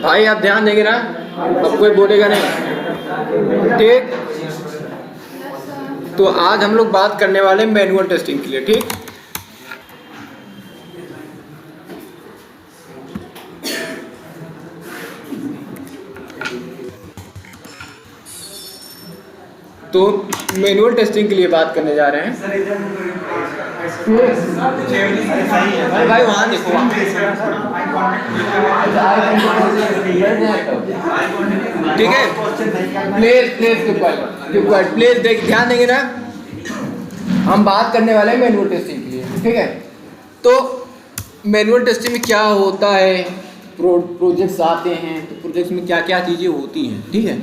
भाई आप ध्यान देंगे ना, अब कोई बोलेगा नहीं, ठीक। तो आज हम लोग बात करने वाले मैनुअल टेस्टिंग के लिए, ठीक। तो मैनुअल टेस्टिंग के लिए बात करने जा रहे हैं। भाई भाई वहाँ देखो, ठीक है। प्लेस देख, ध्यान देंगे ना, हम बात करने वाले हैं मैनुअल टेस्टिंग के लिए, ठीक है। तो मैनुअल टेस्टिंग में क्या होता है, प्रोजेक्ट्स आते हैं तो प्रोजेक्ट्स में क्या क्या चीज़ें होती हैं, ठीक है।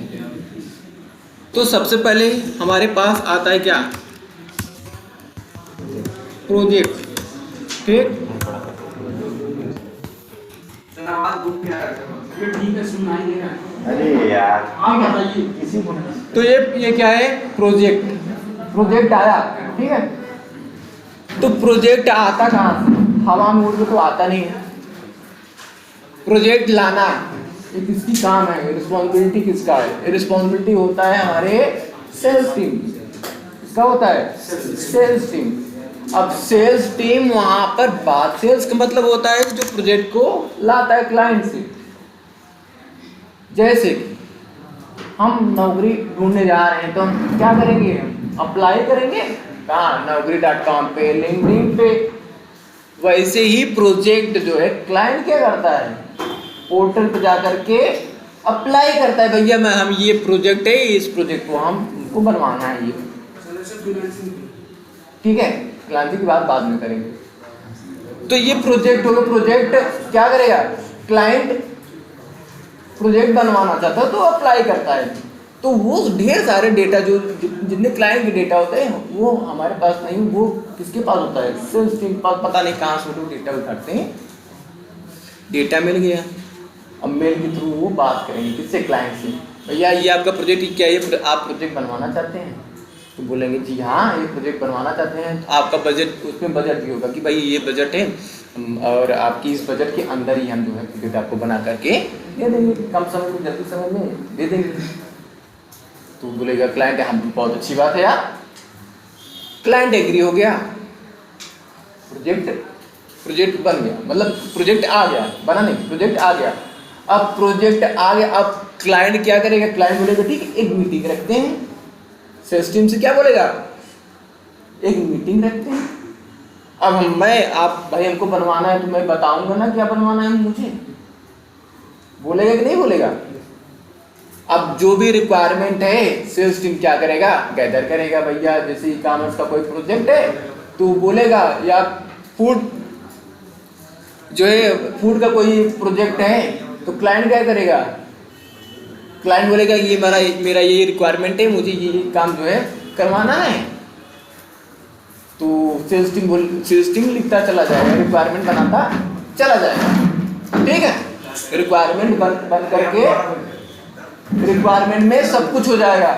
तो सबसे पहले हमारे पास आता है क्या, प्रोजेक्ट, ठीक। अरे यार तो ये क्या है, प्रोजेक्ट आया, ठीक है। तो प्रोजेक्ट आता कहाँ से, हवा में उड़ के तो आता नहीं है। प्रोजेक्ट लाना ये किसकी काम है, रिस्पॉन्सिबिलिटी किसका है, रिस्पॉन्सिबिलिटी होता है हमारे सेल्स टीम, किसका होता है, सेल्स टीम। अब सेल्स टीम वहां पर बात, सेल्स का मतलब होता है जो प्रोजेक्ट को लाता है क्लाइंट से। जैसे हम नौकरी ढूंढने जा रहे हैं तो हम क्या करेंगे, अप्लाई करेंगे कहाँ, naukri.com पे, लिंक्डइन पे। वैसे ही प्रोजेक्ट जो है क्लाइंट क्या करता है, पोर्टल पे जाकर के अप्लाई करता है, भैया मैं हम ये प्रोजेक्ट है, इस प्रोजेक्ट को हमको बनवाना है ये, ठीक है। क्लाइंट की बात बाद में करेंगे। तो ये प्रोजेक्ट होगा, प्रोजेक्ट क्या करेगा, क्लाइंट प्रोजेक्ट बनवाना चाहता है तो अप्लाई करता है। तो वो ढेर सारे डेटा जो जितने क्लाइंट के डेटा होते हैं वो हमारे पास नहीं, वो किसके पास होता है, सेल्स टीम के पास। पता नहीं कहाँ से वो डेटा उठाते हैं, डेटा मिल गया, अब मेल के थ्रू वो बात करेंगे किससे, क्लाइंट से। भैया ये आपका प्रोजेक्ट क्या है, आप प्रोजेक्ट बनवाना चाहते हैं, तो बोलेंगे जी हाँ ये प्रोजेक्ट बनवाना चाहते हैं। तो आपका बजट, उसमें बजट भी होगा कि भाई ये बजट है और आपकी इस बजट के अंदर ही हम जो है प्रोजेक्ट आपको बना करके दे देंगे, कम समय में, जल्दी समय में दे देंगे। तो बोलेगा क्लाइंट, हम बहुत अच्छी बात है यार, क्लाइंट एग्री हो गया, प्रोजेक्ट बन गया, मतलब प्रोजेक्ट आ गया, बना नहीं, प्रोजेक्ट आ गया। अब प्रोजेक्ट आ गया, अब क्लाइंट क्या करेगा, क्लाइंट बोलेगा ठीक है एक मीटिंग रखते हैं, सेल्स टीम से क्या बोलेगा, एक मीटिंग रखते हैं। अब आप भाई हमको बनवाना है तो मैं बताऊंगा ना क्या बनवाना है मुझे, बोलेगा कि नहीं बोलेगा। अब जो भी रिक्वायरमेंट है सेल्स टीम क्या करेगा, गैदर करेगा। भैया जैसे ई कॉमर्स का कोई प्रोजेक्ट है तो बोलेगा, या फूड जो है, फूड का कोई प्रोजेक्ट है तो क्लाइंट क्या करेगा, क्लाइंट बोलेगा ये मेरा ये रिक्वायरमेंट है, मुझे ये काम जो है करवाना है। तो सेल्स टीम लिखता चला जाएगा, रिक्वायरमेंट बनाता चला जाएगा, ठीक है। रिक्वायरमेंट बन करके रिक्वायरमेंट में सब कुछ हो जाएगा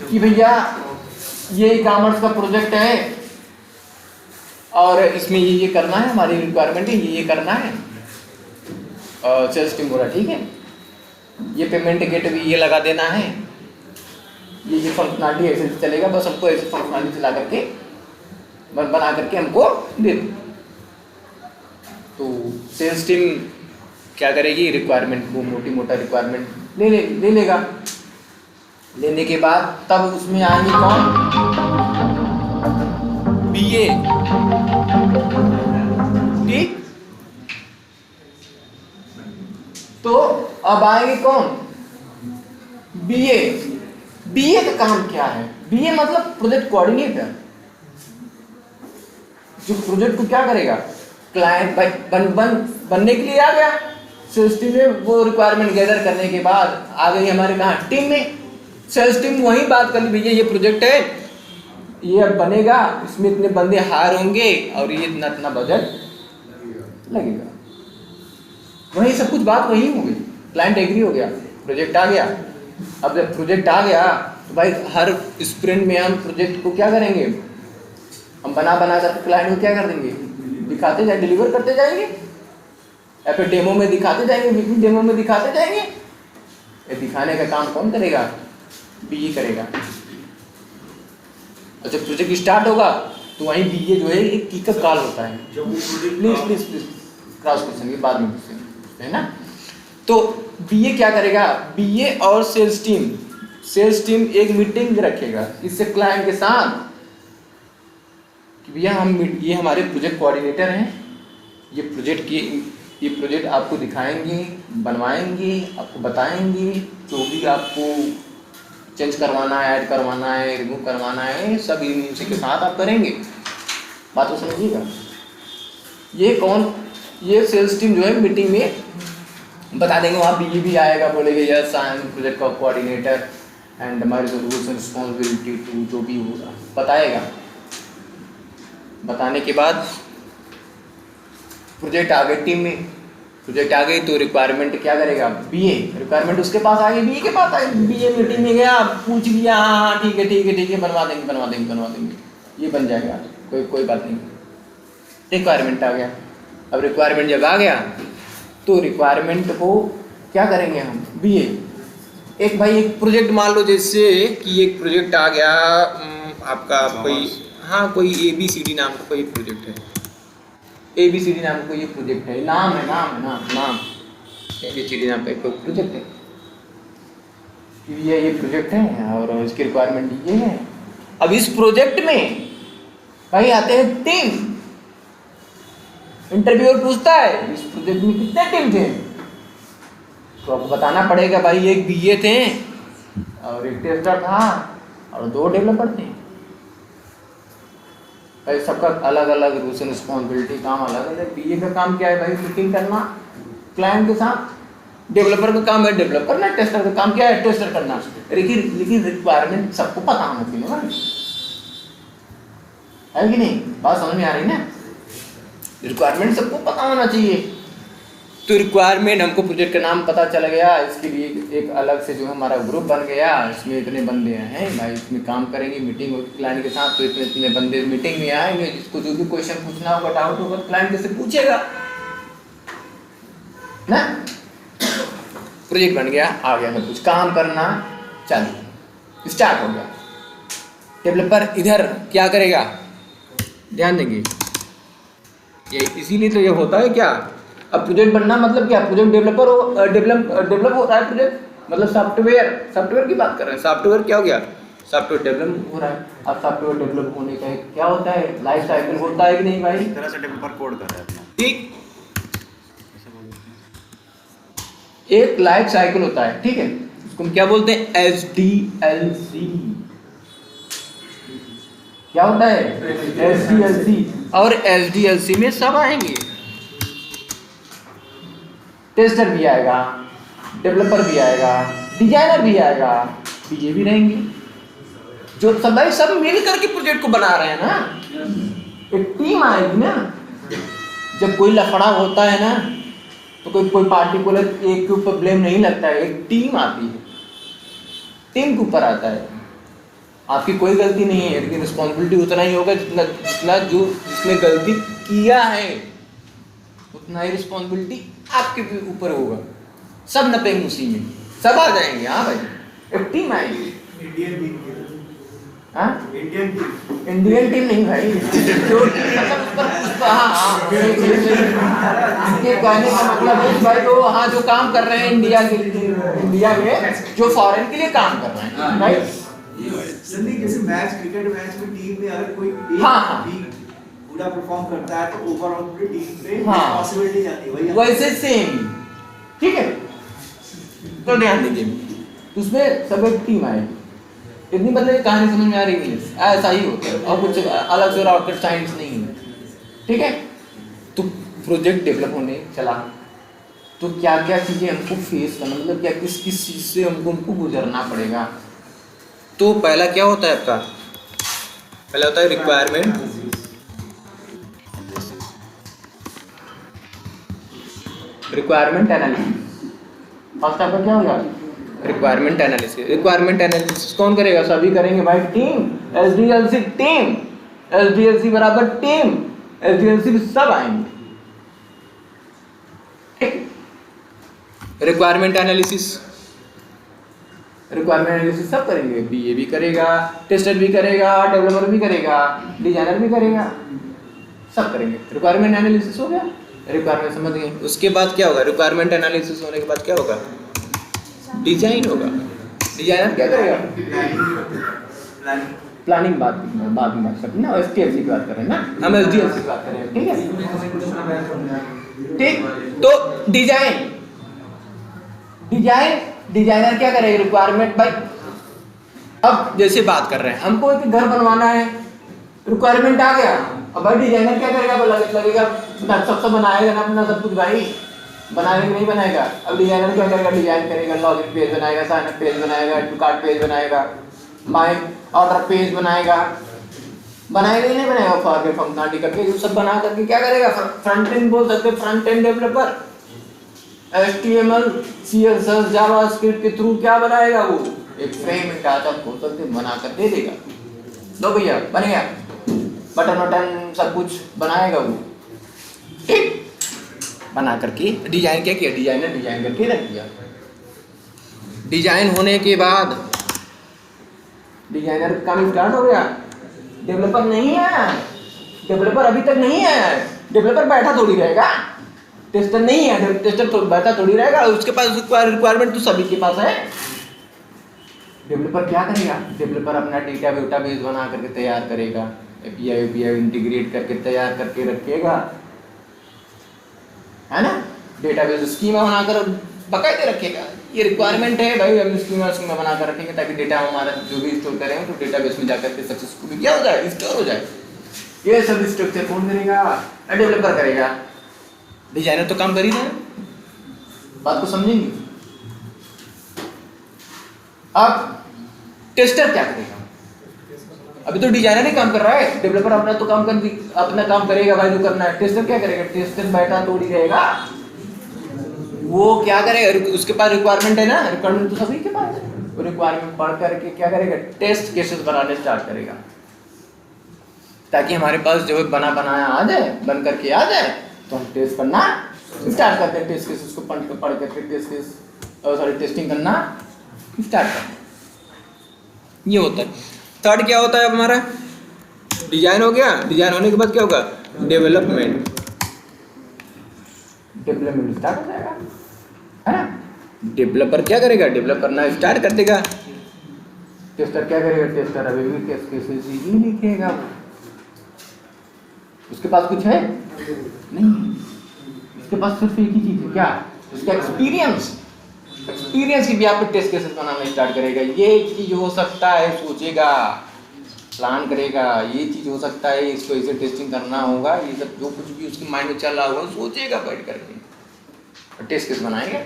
कि भैया ये ई कॉमर्स का प्रोजेक्ट है और इसमें ये करना है, हमारी रिक्वायरमेंट है ये करना है। सेल्स टीम बोला ठीक है, ये पेमेंट गेट भी ये लगा देना है, ये फंक्शनलिटी ऐसे चलेगा, बस हमको ऐसे फंक्शनलिटी चला करके बना करके हमको दे दो। तो सेल्स टीम क्या करेगी, रिक्वायरमेंट को मोटी मोटा रिक्वायरमेंट ले लेगा। लेने के बाद तब उसमें आएंगे कौन, बीए, ठीक। तो अब आएंगे कौन, बीए का काम क्या है, बीए मतलब प्रोजेक्ट कोऑर्डिनेटर, जो प्रोजेक्ट को क्या करेगा, क्लाइंट बनने के लिए आ गया सेल्स टीम में, वो रिक्वायरमेंट गैदर करने के बाद आ गई हमारे कहाँ, टीम में। सेल्स टीम वही बात कर ली, भैया ये प्रोजेक्ट है, ये अब बनेगा, इसमें इतने बंदे हायर होंगे और ये इतना बजट लगेगा, वही सब कुछ बात वही हो गई। क्लाइंट एग्री हो गया, प्रोजेक्ट आ गया। अब जब प्रोजेक्ट आ गया तो भाई हर स्प्रिंट में हम प्रोजेक्ट को क्या करेंगे, हम बना कर क्लाइंट को क्या कर देंगे, दिखाते जाए, डिलीवर करते जाएंगे। या फिर डेमो में दिखाते जाएंगे, वीकली डेमो में दिखाते जाएंगे। ये दिखाने का काम कौन करेगा? बीए करेगा। और जब प्रोजेक्ट स्टार्ट होगा तो वहीं बीए जो है एक की का कॉल होता है। Please please please cross question के बाद में पूछते हैं ना। तो बीए क्या करेगा? बीए और सेल्स टीम एक मीटिंग रखेगा इससे क्लाइंट के साथ कि भैया ये हमारे प्रोजेक्ट कोऑर्डिनेटर हैं, ये प्रोजेक्ट आपको दिखाएंगे, बनवाएंगे, आपको बताएंगे, जो भी आपको चेंज करवाना है, ऐड करवाना है, रिमूव करवाना है, सब इन्हीं के साथ आप करेंगे। बात को समझिएगा। ये सेल्स टीम जो है मीटिंग में बता देंगे, वहाँ बीए भी आएगा, बोलेंगे यस आई एम प्रोजेक्ट का कोऑर्डिनेटर एंड हमारी रूल्स एंड रिस्पॉन्सिबिलिटी टू, जो भी होगा बताएगा। बताने के बाद प्रोजेक्ट आ गए टीम में, प्रोजेक्ट आ गई तो रिक्वायरमेंट क्या करेगा? बीए रिक्वायरमेंट उसके पास आ गई, बीए के पास आ गई, बीए मीटिंग में गया, पूछ लिया, हाँ ठीक है बनवा देंगे, ये बन जाएगा, कोई बात नहीं। रिक्वायरमेंट आ गया। अब रिक्वायरमेंट जब आ गया तो रिक्वायरमेंट को क्या करेंगे हम? बीए एक प्रोजेक्ट मान लो जैसे कि एक प्रोजेक्ट आ गया आपका कोई ABCD नाम का कोई प्रोजेक्ट है, ABCD नाम का ये प्रोजेक्ट है, नाम ABCD नाम का एक प्रोजेक्ट है, ये प्रोजेक्ट है और इसकी रिक्वायरमेंट ये है। अब इस प्रोजेक्ट में भाई आते हैं टीम, इंटरव्यूअर पूछता है इस प्रोजेक्ट में कितने टीम थे, तो आपको बताना पड़ेगा भाई एक बीए थे और एक टेस्टर था और 2 डेवलपर थे। भाई सबका अलग अलग रूल्स एंड रिस्पॉन्सिबिलिटी, काम अलग अलग। बीए का काम क्या है भाई? मीटिंग करना क्लाइंट के साथ। डेवलपर का काम है डेवलप करना, टेस्टर का काम क्या है? टेस्टर करना। लेकिन रिक्वायरमेंट सबको पता होना चाहिए ना, है कि नहीं? बात समझ में आ रही ना? रिक्वायरमेंट सबको पता होना चाहिए। तो रिक्वायरमेंट हमको प्रोजेक्ट का नाम पता चल गया, इसके लिए एक अलग से जो हमारा ग्रुप बन गया, इसमें इतने बंदे हैं भाई, इसमें काम करेंगे, मीटिंग होगी क्लाइंट के साथ, तो इतने बंदे मीटिंग में आएंगे, जिसको जो भी क्वेश्चन पूछना होगा, डाउट होगा, क्लाइंट से पूछेगा ना। प्रोजेक्ट बन गया, आ गया सब कुछ, काम करना चालू स्टार्ट हो गया। डेवलपर इधर क्या करेगा? ध्यान देंगे, ये इसीलिए तो ये होता है क्या? अब प्रोजेक्ट बनना मतलब क्या? प्रोजेक्ट डेवलप हो रहा है, प्रोजेक्ट मतलब सॉफ्टवेयर की बात कर रहे हैं। सॉफ्टवेयर क्या हो गया? सॉफ्टवेयर डेवलप हो रहा है। अब सॉफ्टवेयर डेवलप होने का क्या होता है? लाइफ साइकिल होता है कि नहीं भाई? एक तरह से डेवलपर कोड कर रहा है अपना। ठीक, एक लाइफ साइकिल होता है, ठीक है। उसको हम क्या बोलते हैं? SDLC। क्या होता है? SDLC। और SDLC में सब आएंगे, टेस्टर भी आएगा, डेवलपर भी आएगा, डिजाइनर भी आएगा, बीए भी रहेंगे, जो सब मिल करके प्रोजेक्ट को बना रहे हैं ना। एक टीम आएगी ना। जब कोई लफड़ा होता है ना तो कोई पार्टिकुलर एक के ऊपर ब्लेम नहीं लगता है, एक टीम आती है, टीम के ऊपर आता है। आपकी कोई गलती नहीं है, लेकिन रिस्पॉन्सिबिलिटी उतना ही होगा जितना जिसने गलती किया है, उतना ही रिस्पॉन्सिबिलिटी आपके भी ऊपर होगा। सब नपेंगे उसी में, सब आ जाएंगे। हाँ भाई, एक टीम आएगी। इंडियन टीम नहीं भाई, जो मतलब उस पर इसके कहने का मतलब है भाई, तो हाँ जो काम कर रहे हैं इंडिया में, जो फॉरेन के लिए काम कर रहे हैं राइट। जैसे क्रिकेट मैच में टीम में अगर कोई पूरा परफॉर्म करता है तो ओवरऑल पूरी टीम पे रिस्पांसिबिलिटी जाती है वैसे सेम, ठीक है। तो ध्यान दीजिए, उसमें सब एक टीम आएगी। इतनी मतलब कहानी समझ में आ रही है? ऐसा ही होता है और कुछ अलग से रॉकेट साइंस नहीं है, ठीक है। तो प्रोजेक्ट डेवलप होने चला तो क्या क्या चीज़ें हमको फेस करना, मतलब क्या किस चीज़ से हमको गुजरना पड़ेगा। तो पहला क्या होता है आपका? पहला होता है रिक्वायरमेंट एनालिसिस। फर्स्ट आपका क्या होगा? Requirement analysis. रिक्वायरमेंट एनालिसिस कौन करेगा? सभी करेंगे भाई, टीम, SDLC टीम, SDLC बराबर टीम, SDLC सब आएंगे, रिक्वायरमेंट एनालिसिस, रिक्वायरमेंट एनालिसिस सब करेंगे, बीए भी करेगा, टेस्टर भी करेगा, डेवलपर भी करेगा, डिजाइनर भी करेगा, सब करेंगे। रिक्वायरमेंट एनालिसिस हो गया, रिक्वायरमेंट समझ गए। उसके बाद क्या होगा, रिक्वायरमेंट एनालिसिस होने के बाद क्या होगा, डिजाइन होगा। डिजाइनर क्या करेगा, प्लानिंग बाद में बात करते हैं ना, एसटीएलसी की बात कर रहे हैं ना, हम एसडीएलसी की बात कर रहे हैं, ठीक है। ठीक, तो डिजाइन, डिजाइनर क्या करेगा, रिक्वायरमेंट भाई। अब जैसे बात कर रहे हैं, हमको एक घर बनवाना है, रिक्वायरमेंट आ गया, अब भाई डिजाइनर क्या करेगा, लगेगा सब बनाएगा ना अपना सब कुछ भाई, बनाएगा नहीं बनाएगा। अब डिजाइनर क्या करेगा, डिजाइन करेगा, लॉगिन पेज बनाएगा, साइन अप पेज बनाएगा, टू कार्ड पेज बनाएगा, माय ऑर्डर पेज बनाएगा ही नहीं बनाएगा, फॉर फंक्शनलिटी करके सब बना करके क्या करेगा, फ्रंट एंड बोल सकते, front end developer HTML CSS JavaScript के थ्रू क्या बनाएगा, वो एक फ्रेम डाटा खोल करके बना कर दे देगा, लो भैया बन गया, बटन वटन सब कुछ बनाएगा वो, ठीक। बना करके डिजाइन क्या किया, डिजाइनर डिजाइन करके रख दिया। डिजाइन होने के बाद डिजाइनर का काम स्टार्ट हो गया, डेवलपर नहीं है, डेवलपर अभी तक नहीं है, डेवलपर बैठा थोड़ी रहेगा, टेस्टर नहीं है, टेस्टर तो बैठा थोड़ी रहेगा, उसके पास रिक्वायरमेंट तो सभी के पास है। डेवलपर क्या करेगा, डेवलपर अपना डेटाबेस बना करके तैयार करेगा, एपीआई इंटीग्रेट करके तैयार करके रखेगा, है ना, डेटाबेस स्कीमा बनाकर बकायदे रखेगा। ये रिक्वायरमेंट है भाई, हम स्कीमा बनाकर रखेंगे ताकि डेटा हमारा जो भी स्टोर करेंगे तो डेटाबेस में जाकर के सक्सेसफुली क्या हो जाए, स्टोर हो जाए। ये सब स्ट्रक्चर कौन करेगा, डेवलपर करेगा। डिजाइनर तो काम कर ही रहा है, बात को समझेंगे। अब टेस्टर क्या करेगा, अभी तो डिजाइनर ही काम कर रहा है, डेवलपर अपना तो काम अपना काम करेगा भाई जो करना है। टेस्टर क्या करेगा, टेस्टर बैठा थोड़ी रहेगा, वो क्या करेगा, उसके पास रिक्वायरमेंट है ना, रिक्वायरमेंट तो सभी के पास है, वो रिक्वायरमेंट पढ़ करके क्या करेगा, टेस्ट केसेस बनाने स्टार्ट करेगा, ताकि हमारे पास जो बना बनाया आ जाए, बन करके आ जाए तो हम टेस्ट करना स्टार्ट करते हैं, टेस्ट केसेस को पढ़ करके टेस्टिंग करना स्टार्ट करते हैं। ये होता है। थर्ड क्या होता है, अब हमारा डिजाइन हो गया, डिजाइन होने के बाद क्या होगा, डेवलपमेंट स्टार्ट हो जाएगा, है ना। डेवलपर क्या करेगा, डेवलप करना स्टार्ट कर देगा। टेस्टर क्या करेगा, टेस्टर अभी भी टेस्ट केसेस ही लिखेगा, उसके पास कुछ है नहीं, उसके पास सिर्फ एक ही चीज है, क्या, उसका एक्सपीरियंस की बेस पे टेस्ट केसेस बनाना स्टार्ट करेगा। ये चीज हो सकता है, सोचेगा, प्लान करेगा, ये चीज हो सकता है, इसको ऐसे टेस्टिंग करना होगा, ये सब जो कुछ भी उसके माइंड में चल रहा होगा सोचेगा बैठ करके, और टेस्ट केस बनाएंगे।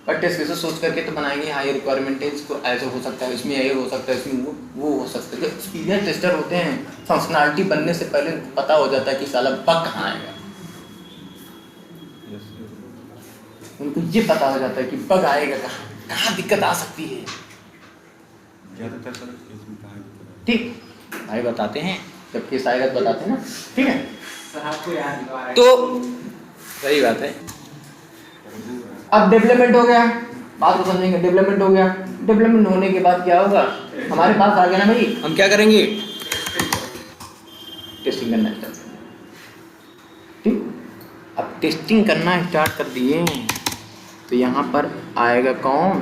और टेस्ट केसेस सोच करके तो बनाएंगे, हाँ ये रिक्वायरमेंट है, इसको ऐसे हो सकता है, इसमें ये हो सकता है, इसमें वो हो सकता है। जो एक्सपीरियंस टेस्टर होते हैं, फंक्शनलिटी बनने से पहले पता हो जाता है कि साला बग कहाँ आएगा, उनको ये पता हो जाता है कि बग आएगा कहाँ दिक्कत आ सकती है, ठीक भाई बताते हैं, जब केस आएगा तो बताते हैं ना, ठीक है। तो सही बात है। अब डेवलपमेंट हो गया, बात को समझेंगे, डेवलपमेंट हो गया, डेवलपमेंट होने के बाद क्या होगा, हमारे पास आ गया ना भाई, हम क्या करेंगे, टेस्टिंग करना स्टार्ट, ठीक। अब टेस्टिंग करना स्टार्ट कर दिए तो यहाँ पर आएगा कौन,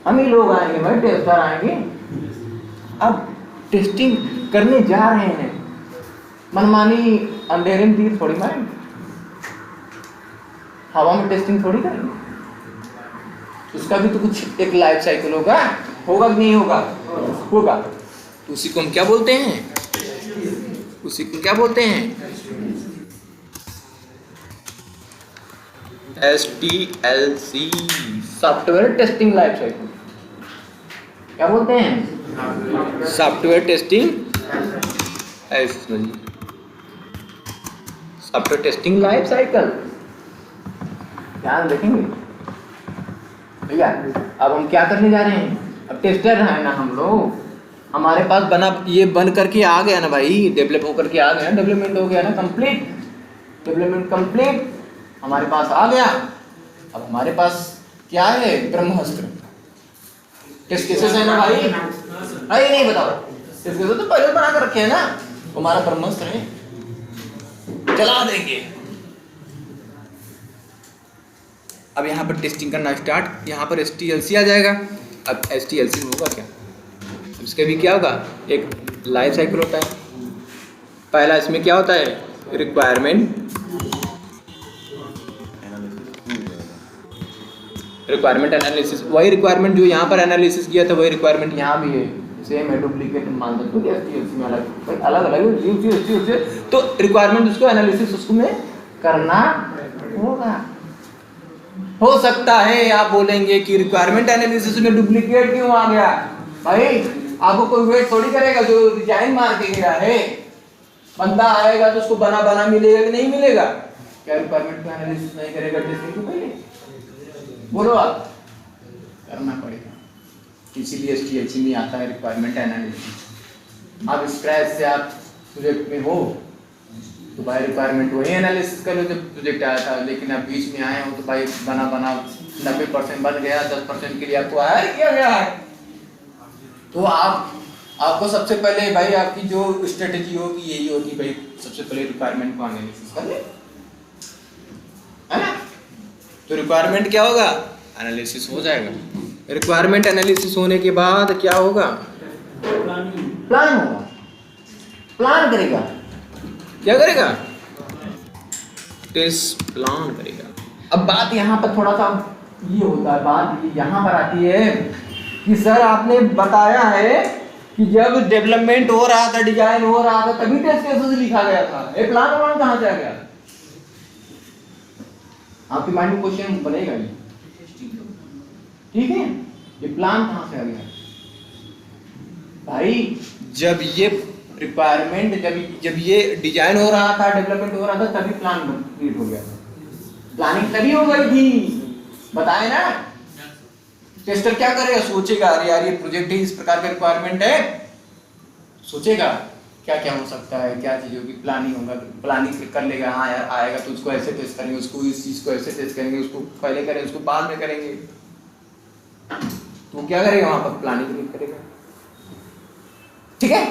हम ही लोग आएंगे भाई, टेस्टर आएंगे। अब टेस्टिंग करने जा रहे हैं, मनमानी अंधेरे में तीर थोड़ी मारेंगे, हवा में टेस्टिंग थोड़ी करेंगे, उसका भी तो कुछ एक लाइफ साइकिल होगा कि नहीं होगा, होगा। तो उसी को हम क्या बोलते हैं, उसी को क्या बोलते हैं, STLC, software testing life cycle. क्या बोलते हैं, software testing, software testing life cycle, ध्यान रखेंगे भैया। अब हम क्या करने जा रहे हैं, अब टेस्टर है ना हम लोग, हमारे पास ये बन करके आ गया ना भाई, डेवलप होकर के आ गया, डेवलपमेंट हो गया ना कंप्लीट, डेवलपमेंट कंप्लीट हमारे पास आ गया। अब हमारे पास क्या है, ब्रह्मास्त्र। टेस्ट केसेस है ना भाई, अरे नहीं बताओ, टेस्ट केसेस तो पहले बना कर रखे हैं ना, हमारा ब्रह्मास्त्र है, चला देंगे। अब यहाँ पर टेस्टिंग करना स्टार्ट, यहाँ पर STLC आ जाएगा। अब STLC में होगा क्या, इसके भी क्या होगा, एक लाइफ साइकिल होता है। पहला इसमें क्या होता है, रिक्वायरमेंट एनालिसिस। वही रिक्वायरमेंट जो यहाँ पर एनालिसिस किया था वही रिक्वायरमेंट यहाँ भी है, सेम है, डुप्लीकेट मान सकते हो STLC में अलग अलग। तो रिक्वायरमेंट उसको एनालिसिस उसको में करना होगा। हो सकता है आप बोलेंगे कि रिक्वायरमेंट एनालिसिस में डुप्लीकेट क्यों आ गया, भाई आपको कोई वेट थोड़ी करेगा, जो डिजाइन मार के गया है बंदा आएगा तो उसको बना बना मिलेगा कि नहीं मिलेगा, क्या रिक्वायरमेंट का एनालिसिस नहीं करेगा टेस्टिंग को पहले, बोलो आप, करना पड़ेगा। इसीलिए STLC में आता है रिक्वायरमेंट एनालिसिस। अब स्क्रैच से आप प्रोजेक्ट में हो तो भाई रिक्वायरमेंट वही एनालिसिस करो जब प्रोजेक्ट आया था, लेकिन आप बीच में आए हो तो भाई बना 90% बन गया, 10% के लिए आपको हायर किया गया है। तो आपको सबसे पहले भाई आपकी जो स्ट्रेटेजी होगी यही होगी, भाई सबसे पहले रिक्वायरमेंट को एनालिसिस कर ले, है ना। तो रिक्वायरमेंट क्या होगा, एनालिसिस हो जाएगा। रिक्वायरमेंट एनालिसिस होने के बाद क्या होगा, प्लान होगा। प्लान करेगा, क्या करेगा, टेस्ट प्लान करेगा। अब बात यहाँ पर थोड़ा सा ये होता है, बात यहाँ पर आती है कि सर आपने बताया है कि जब डेवलपमेंट हो रहा था, डिजाइन हो रहा था, तभी टेस्ट केसेस लिखा गया था, ये प्लान व्लान कहाँ से आ गया। आपके माइंड में क्वेश्चन बनेगा ये, ठीक है, ये प्लान कहाँ से आ गया भाई। जब ये रिक्वायरमेंट जब ये डिजाइन हो रहा था, डेवलपमेंट हो रहा था, तभी प्लान कंप्लीट हो गया था, प्लानिंग तभी हो गई थी, बताए ना। टेस्टर क्या करेगा, सोचेगा अरे यार ये प्रोजेक्ट है, इस प्रकार का रिक्वायरमेंट है, सोचेगा क्या क्या हो सकता है, क्या चीज होगी, प्लानिंग होगा, प्लानिंग कर लेगा, हाँ यार आएगा तो उसको ऐसे टेस्ट करेंगे, उसको इस चीज को ऐसे टेस्ट करेंगे, उसको पहले करेंगे, उसको बाद में करेंगे। तो क्या करेगा, वहां पर प्लानिंग करेगा, ठीक है।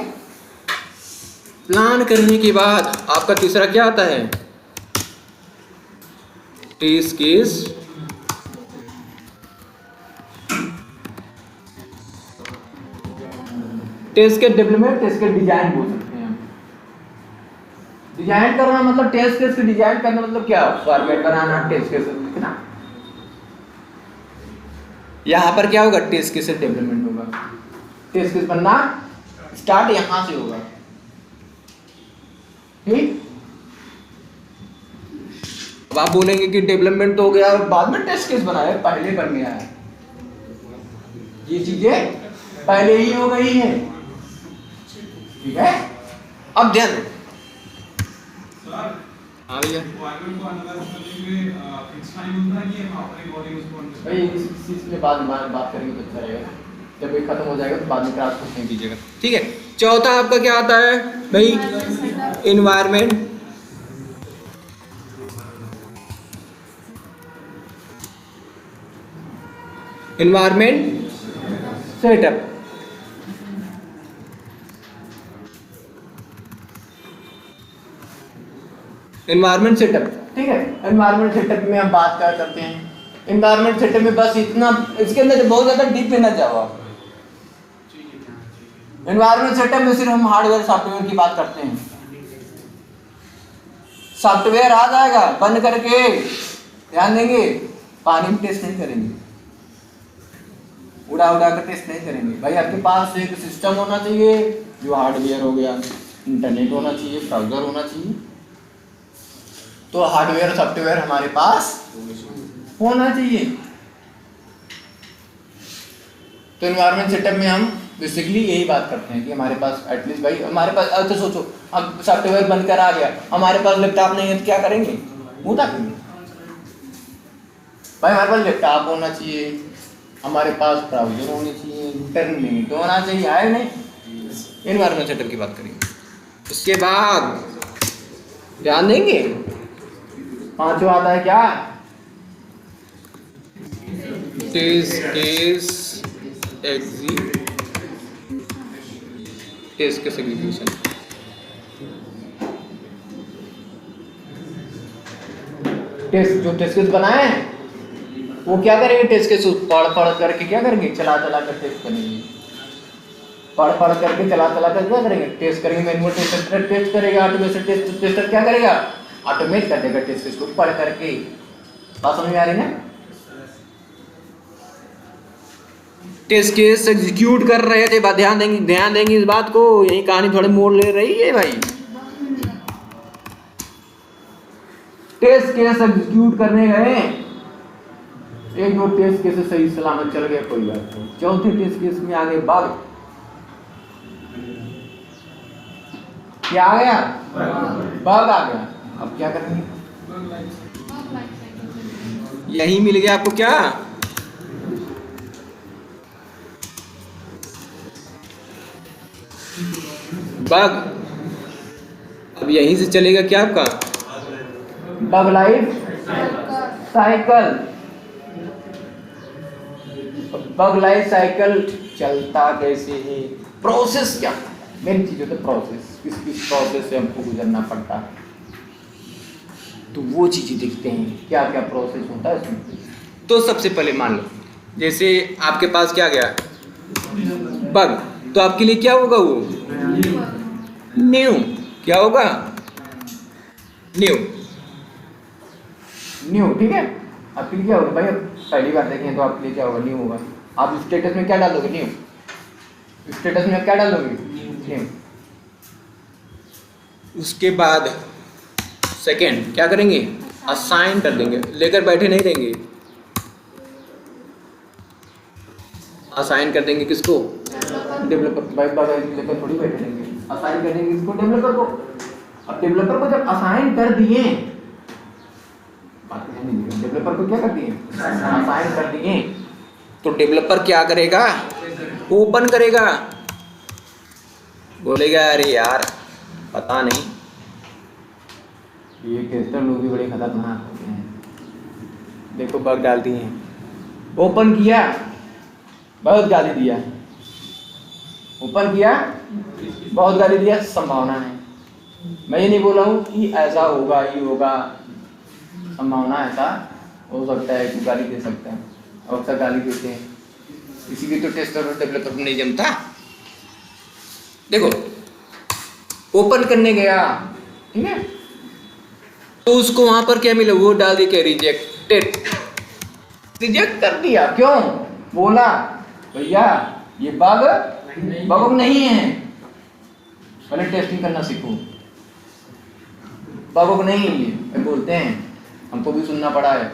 प्लान करने के बाद आपका तीसरा क्या आता है, टेस्ट केस। टेस्ट के डेवलपमेंट, टेस्ट के डिजाइन बोल सकते हैं हम। डिजाइन करना मतलब टेस्ट केस के डिजाइन करना मतलब क्या, फॉर्मेट बनाना, टेस्ट केस लिखना। यहां पर क्या होगा, टेस्ट केस से डेवलपमेंट होगा, टेस्ट केस बनना स्टार्ट यहां से होगा, ठीक। अब आप बोलेंगे कि डेवलपमेंट तो हो गया, बाद में टेस्ट केस बनाया, पहले बन गया है, ये चीजें पहले ही हो गई है, ठीक है। अब ध्यान दो, हाँ भैया भाई इस चीज के बाद बात करेंगे तो अच्छा रहेगा, जब ये खत्म हो जाएगा तो बाद में क्लास कुछ नहीं कीजिएगा, ठीक है। चौथा आपका क्या आता है भाई, environment. Environment setup. Environment setup, ठीक है। एनवायरनमेंट सेटअप में हम बात क्या करते हैं, एनवायरनमेंट सेटअप में बस इतना, इसके अंदर बहुत ज्यादा डीप में ना जाओ आप। एनवायरनमेंट सेटअप में सिर्फ हम हार्डवेयर सॉफ्टवेयर की बात करते हैं। सॉफ्टवेयर आ जाएगा बंद करके, ध्यान देंगे, पानी में टेस्ट नहीं करेंगे, उड़ा कर टेस्ट नहीं करेंगे भाई। आपके पास एक सिस्टम होना चाहिए, जो हार्डवेयर हो गया, इंटरनेट होना चाहिए, ब्राउजर होना चाहिए, तो हार्डवेयर सॉफ्टवेयर हमारे पास होना चाहिए। तो एनवायरनमेंट सेटअप में हम बेसिकली यही बात करते हैं कि हमारे पास एटलीस्ट भाई, हमारे पास तो सोचो अब सॉफ्टवेयर बंद कर आ गया, हमारे पास लैपटॉप नहीं है तो क्या करेंगे, होता करेंगे भाई। हमारे पास लैपटॉप होना चाहिए, हमारे पास ब्राउजर होनी चाहिए, इंटरनेट होना चाहिए, है नहीं। एनवायरनमेंट सेटअप की बात करेंगे। उसके बाद ध्यान देंगे, पांचवा आता है क्या, टेस्ट केस एग्जीक्यूशन। जो टेस्ट केस बनाए हैं वो क्या करेंगे, टेस्ट केस पढ़ करके क्या करेंगे, चला कर टेस्ट करेंगे, पढ़ करके चला कर क्या करेंगे, टेस्ट करेंगे। मैनुअल टेस्टर टेस्ट करेगा, ऑटोमेटेड टेस्टर क्या करेगा, ऑटोमेट कर देगा टेस्ट केस को पढ़ करके। बात समझ में आ रही है? टेस्ट केस एग्जीक्यूट कर रहे थे, ध्यान देंगे इस बात को, यही कहानी थोड़े मोड़ ले रही है भाई। टेस्ट केस एग्जीक्यूट करने गए, एक दो टेस्ट केस सही सलामत चल गया, कोई बात नहीं। चौथे टेस्ट केस में आगे बग, क्या आ गया, बग आ गया। अब क्या करेंगे, यही मिल गया आपको क्या, बग। अब यहीं से चलेगा क्या आपका bug life cycle. Bug life cycle चलता कैसे है, प्रोसेस क्या, मेन चीज होता है प्रोसेस, किस प्रोसेस से हमको गुजरना पड़ता है, तो वो चीजें देखते हैं क्या क्या प्रोसेस होता है उसमें। तो सबसे पहले मान लो जैसे आपके पास क्या गया बग, तो आपके लिए क्या होगा, वो न्यू, क्या होगा, न्यू, ठीक है। आपके लिए क्या होगा भाई, पहली बार देखें तो आपके लिए क्या होगा, न्यू होगा। आप स्टेटस में क्या डालोगे, न्यू, स्टेटस में क्या डालोगे, न्यू। उसके बाद सेकेंड क्या करेंगे, असाइन कर देंगे, लेकर बैठे नहीं रहेंगे, असाइन कर देंगे किसको, डेवलपर, लेकर थोड़ी बैठे रहेंगे, असाइन कर देंगे किसको, डेवलपर को। अब डेवलपर को जब असाइन कर दिए, डेवलपर को क्या कर दिए, असाइन कर दिए, तो डेवलपर क्या करेगा, ओपन करेगा, बोलेगा अरे यार पता नहीं ये टेस्टर लोग भी बड़े खतरनाक होते हैं, देखो बग डाल दिए हैं, ओपन किया बहुत गाली दिया, ओपन किया बहुत गाली दिया, संभावना है, मैं ये नहीं बोला हूँ कि ऐसा होगा ही होगा, संभावना ऐसा हो सकता है कि गाली दे सकता है, और अक्सर गाली देते हैं, इसीलिए तो टेस्टर और डेवलपर को नहीं जमता। देखो ओपन करने गया, ठीक है, तो उसको वहां पर क्या मिला, वो डाल दी क्या, रिजेक्टेड, रिजेक्ट कर दिया। क्यों, बोला भैया ये बग नहीं है, पहले टेस्टिंग करना सीखो, बग नहीं है ये बोलते हैं, हमको भी सुनना पड़ा है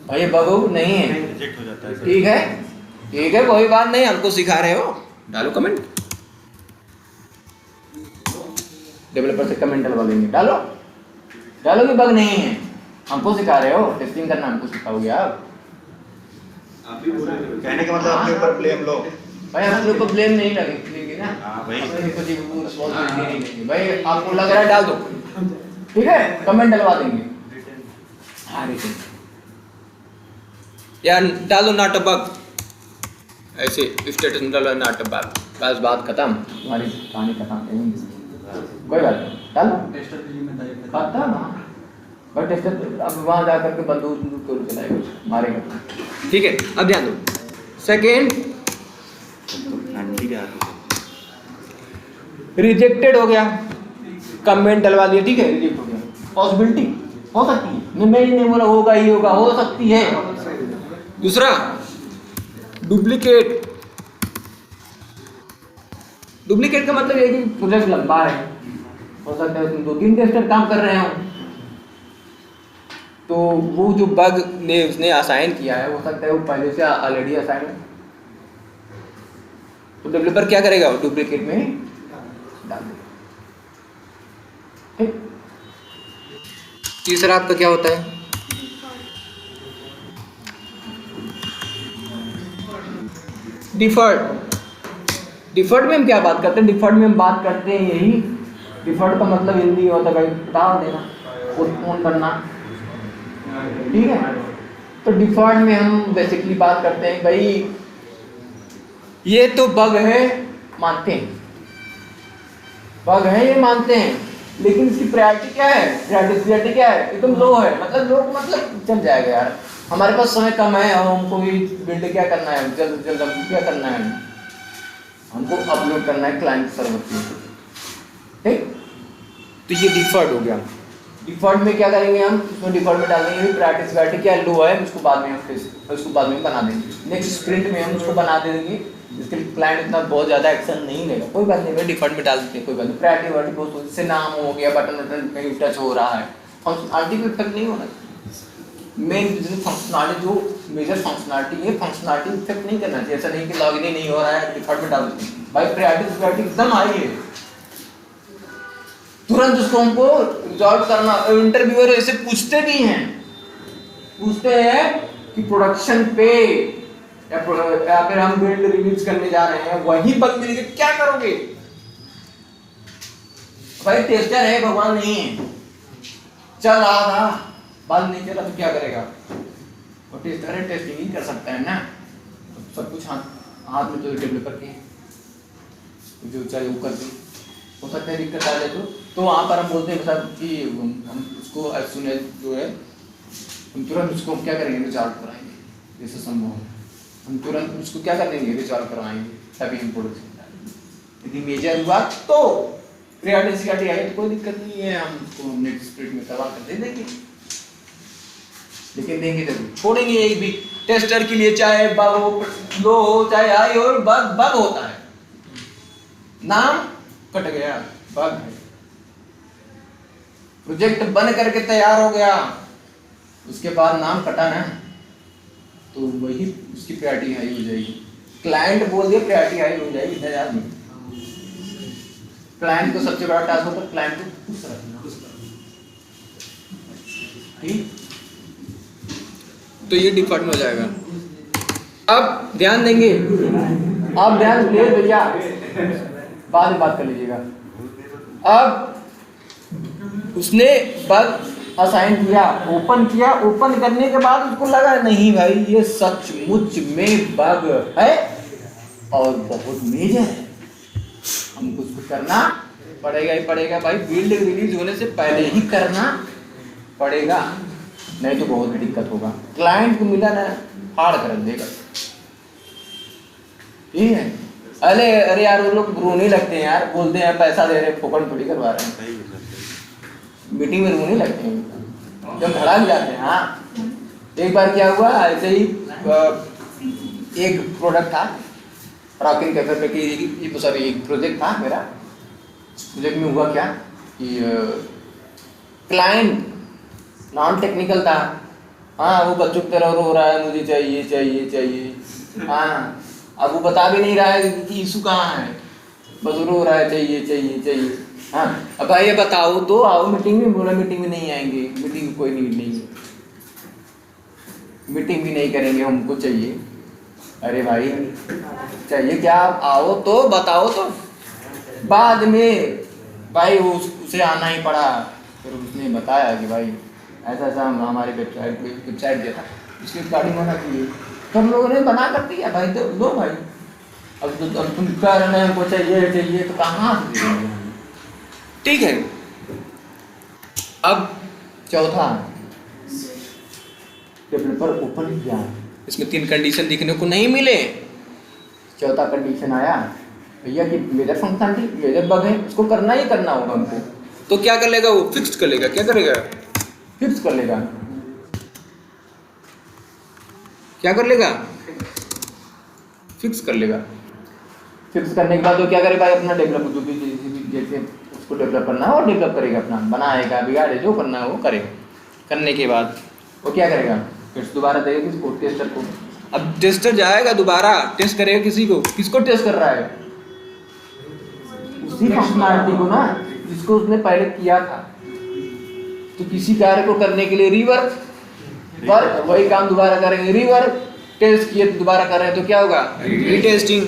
भाई, ये बग नहीं है, रिजेक्ट हो जाता है। ठीक है कोई बात नहीं, हमको सिखा रहे हो, डालो कमेंट, डेवलपर से कमेंट डलवा देंगे, डालो कि बग नहीं है, हमको सिखा रहे हो, टेस्टिंग करना हमको सिखाओगे आप भी बोल रहे थे, कहने का मतलब अपने ऊपर ब्लेम लो भाई, हम लोग को ब्लेम नहीं लगेगी ना, भाई भाई आपको लग रहा है डाल दो, ठीक है, कमेंट डलवा देंगे, यार डालो नॉट अ बग, ऐसे स्टेटस में डालो नॉट अ बग, बस बात खत्म, तुम्हारी कहानी खत्म, कोई बात नहीं, डालो खत्म। बट टेस्टर अब वहाँ जा करके बंदूक तो चलाएगा, मारेगा, ठीक है। अब ध्यान दो, सेकेंड रिजेक्टेड हो गया, कमेंट डलवा दिया, ठीक है, रिजेक्ट हो गया, पॉसिबिलिटी हो सकती है, मैं नहीं बोला होगा ही होगा, हो सकती है। दूसरा डुप्लीकेट, डुप्लीकेट का मतलब ये कि प्रोजेक्ट लंबा है, हो सकता है तुम 2-3 टेस्टर काम कर रहे हो, तो वो जो बग ने उसने असाइन किया है, हो सकता है वो पहले से ऑलरेडी असाइन है, तो डेवलपर क्या करेगा, वो डुप्लीकेट में डाल देगा, ठीक। तीसरा आपका क्या होता है, डिफर्ड। डिफर्ड में हम क्या बात करते हैं, डिफर्ड में हम बात करते हैं यही, डिफर्ड का मतलब हिंदी होता है, बता देना, पोस्टपोन करना, ठीक है, तो डिफॉल्ट में हम बेसिकली बात करते हैं भाई ये तो बग है, मानते हैं बग है, ये मानते हैं, लेकिन इसकी प्रायोरिटी क्या है, प्रायोरिटी क्या है, एकदम लो है, मतलब लो मतलब चल जाएगा यार, हमारे पास समय कम है और हमको भी बिल्ड क्या करना है, जल्द जल्द हमको क्या करना है, हमको अपलोड करना है क्लाइंट सर्वर पे, ठीक। तो ये डिफॉल्ट हो गया। डिफॉल्ट में क्या करेंगे हम, उसमें डिफॉल्ट में डाल देंगे प्रायोरिटी क्या लो है, उसको बाद में हम उसको बाद में बना देंगे, नेक्स्ट स्प्रिंट में हम उसको बना देंगे, इसके लिए क्लाइंट इतना बहुत ज़्यादा एक्शन नहीं लेगा, कोई बात नहीं, डिफॉल्ट में डाल देते हैं, कोई बात नहीं, प्रायोरिटी बहुत जैसे नाम हो गया, बटन वटन कहीं टच हो रहा है, फंक्शनलिटी पे इफेक्ट नहीं होना, मेन फंक्शनलिटी जो मेजर फंक्शनलिटी है, फंक्शनलिटी इफेक्ट नहीं करना चाहिए, ऐसा नहीं कि लॉगिन ही नहीं हो रहा है डिफॉल्ट में डाल देते हैं, भाई प्रायोरिटी एकदम हाई है, तुरंत उसको हमको रिजॉल्व करना। इंटरव्यूअर ऐसे पूछते भी हैं, पूछते हैं कि प्रोडक्शन पे या फिर हम बिल्ड रिलीज करने जा रहे हैं, वही बग मिल गए क्या करोगे, भाई टेस्टर है, भगवान नहीं है, चल रहा था बाद नहीं चला तो क्या करेगा, और टेस्टर है, टेस्टिंग ही कर सकता है ना, सब कुछ हाथ में तो डेवलपर के जो चाहे वो करते हो सकता है, दिक्कत आ जाए तो वहाँ पर हम बोलते हैं साहब कि हम उसको एज सुन एज जो है हम तुरंत उसको क्या करेंगे, रिजॉल्व कराएंगे, जैसे संभव हो हम तुरंत उसको क्या कर देंगे, रिजॉल्व करवाएंगे, तभी हम प्रोडक्शन डालेंगे। यदि मेजर हुआ तो प्रायोरिटी आई तो कोई दिक्कत नहीं है, हम उसको नेक्स्ट स्प्रिंट में करवा कर दे देंगे, लेकिन देंगे जरूर, छोड़ेंगे एक भी टेस्टर के लिए, चाहे बग हो, लो हो, चाहे हाई हो, बग होता है, नाम कट गया, बग है, प्रोजेक्ट बन करके तैयार हो गया, उसके बाद नाम कटा ना, तो वही उसकी प्रायोरिटी हाई हो जाएगी, क्लाइंट बोल दिया प्रायोरिटी हाई हो जाएगी, इतना याद नहीं, क्लाइंट को सबसे बड़ा टास्क होता है क्लाइंट को खुश रखना, ठीक, तो ये डिफॉल्ट में हो जाएगा। अब ध्यान देंगे, अब ध्यान दे भैया, बाद में बात कर लीजिएगा। अब उसने बग असाइन किया, ओपन किया, ओपन करने के बाद उसको लगा नहीं भाई ये सचमुच में बग है और बहुत मेजर है, हमको उसको करना पड़ेगा ही पड़ेगा भाई, बिल्ड रिलीज होने से पहले ही करना पड़ेगा, नहीं तो बहुत दिक्कत होगा, क्लाइंट को मिला ना हार्ड कर देगा, ठीक है। अरे यार वो लोग रोने लगते हैं यार, बोलते हैं पैसा दे रहे फोकट थोड़ी करवा रहे हैं, मीटिंग में रोने लगते हैं, जब धड़क जाते हैं। हाँ एक बार क्या हुआ, ऐसे ही एक प्रोडक्ट था रॉकिंग कैफे पे की, सॉरी एक प्रोजेक्ट था मेरा, प्रोजेक्ट में हुआ क्या कि क्लाइंट नॉन टेक्निकल था, हाँ वो बच्चों की तरह रो रहा है मुझे चाहिए चाहिए चाहिए, हाँ अब वो बता भी नहीं रहा है कि इशू कहाँ है, बस रो रहा है चाहिए चाहिए चाहिए, हाँ अब भाई ये बताओ तो आओ मीटिंग में, बोला मीटिंग में नहीं आएंगे, मीटिंग कोई नीड नहीं है, मीटिंग भी नहीं करेंगे, हमको चाहिए, अरे भाई चाहिए क्या, आप आओ तो बताओ तो, बाद में भाई उसे आना ही पड़ा, फिर उसने बताया कि भाई ऐसा ऐसा हमारे वेबसाइट दिया था, उसकी रिकॉर्डिंग होना चाहिए, तो हम लोगों ने बना कर दिया भाई, तो लो भाई अब तुम कह रहे हैं हमको चाहिए चाहिए तो कहाँ से देंगे, ठीक है। अब चौथा डेवलपर ओपन किया, इसमें 3 कंडीशन दिखने को नहीं मिले, चौथा कंडीशन आया भैया कि मेजर फंक्शनलिटी मेजर बग है, उसको करना ही करना होगा हमको, तो क्या कर लेगा वो, फिक्स कर लेगा, क्या करेगा, फिक्स कर लेगा, क्या कर लेगा, फिक्स कर लेगा, फिक्स करने के बाद वो क्या करेगा, अपना डेवलप जो भी जैसे उसको डेवलप करना है वो डेवलप करेगा, अपना बनाएगा, बिगाड़े जो करना है वो करेगा, करने के बाद वो क्या करेगा, फिर दोबारा देगा किसको, टेस्टर को, अब टेस्टर जाएगा दोबारा टेस्ट करेगा किसी को, किसको टेस्ट कर रहा है, उसी फंक्शनलिटी को ना जिसको उसने पहले किया था, तो किसी कार्य को करने के लिए रिवर्क वर्क, वही काम दोबारा करेंगे, रिवर्क, टेस्ट किए तो दोबारा कर रहे हैं तो क्या होगा, रीटेस्टिंग,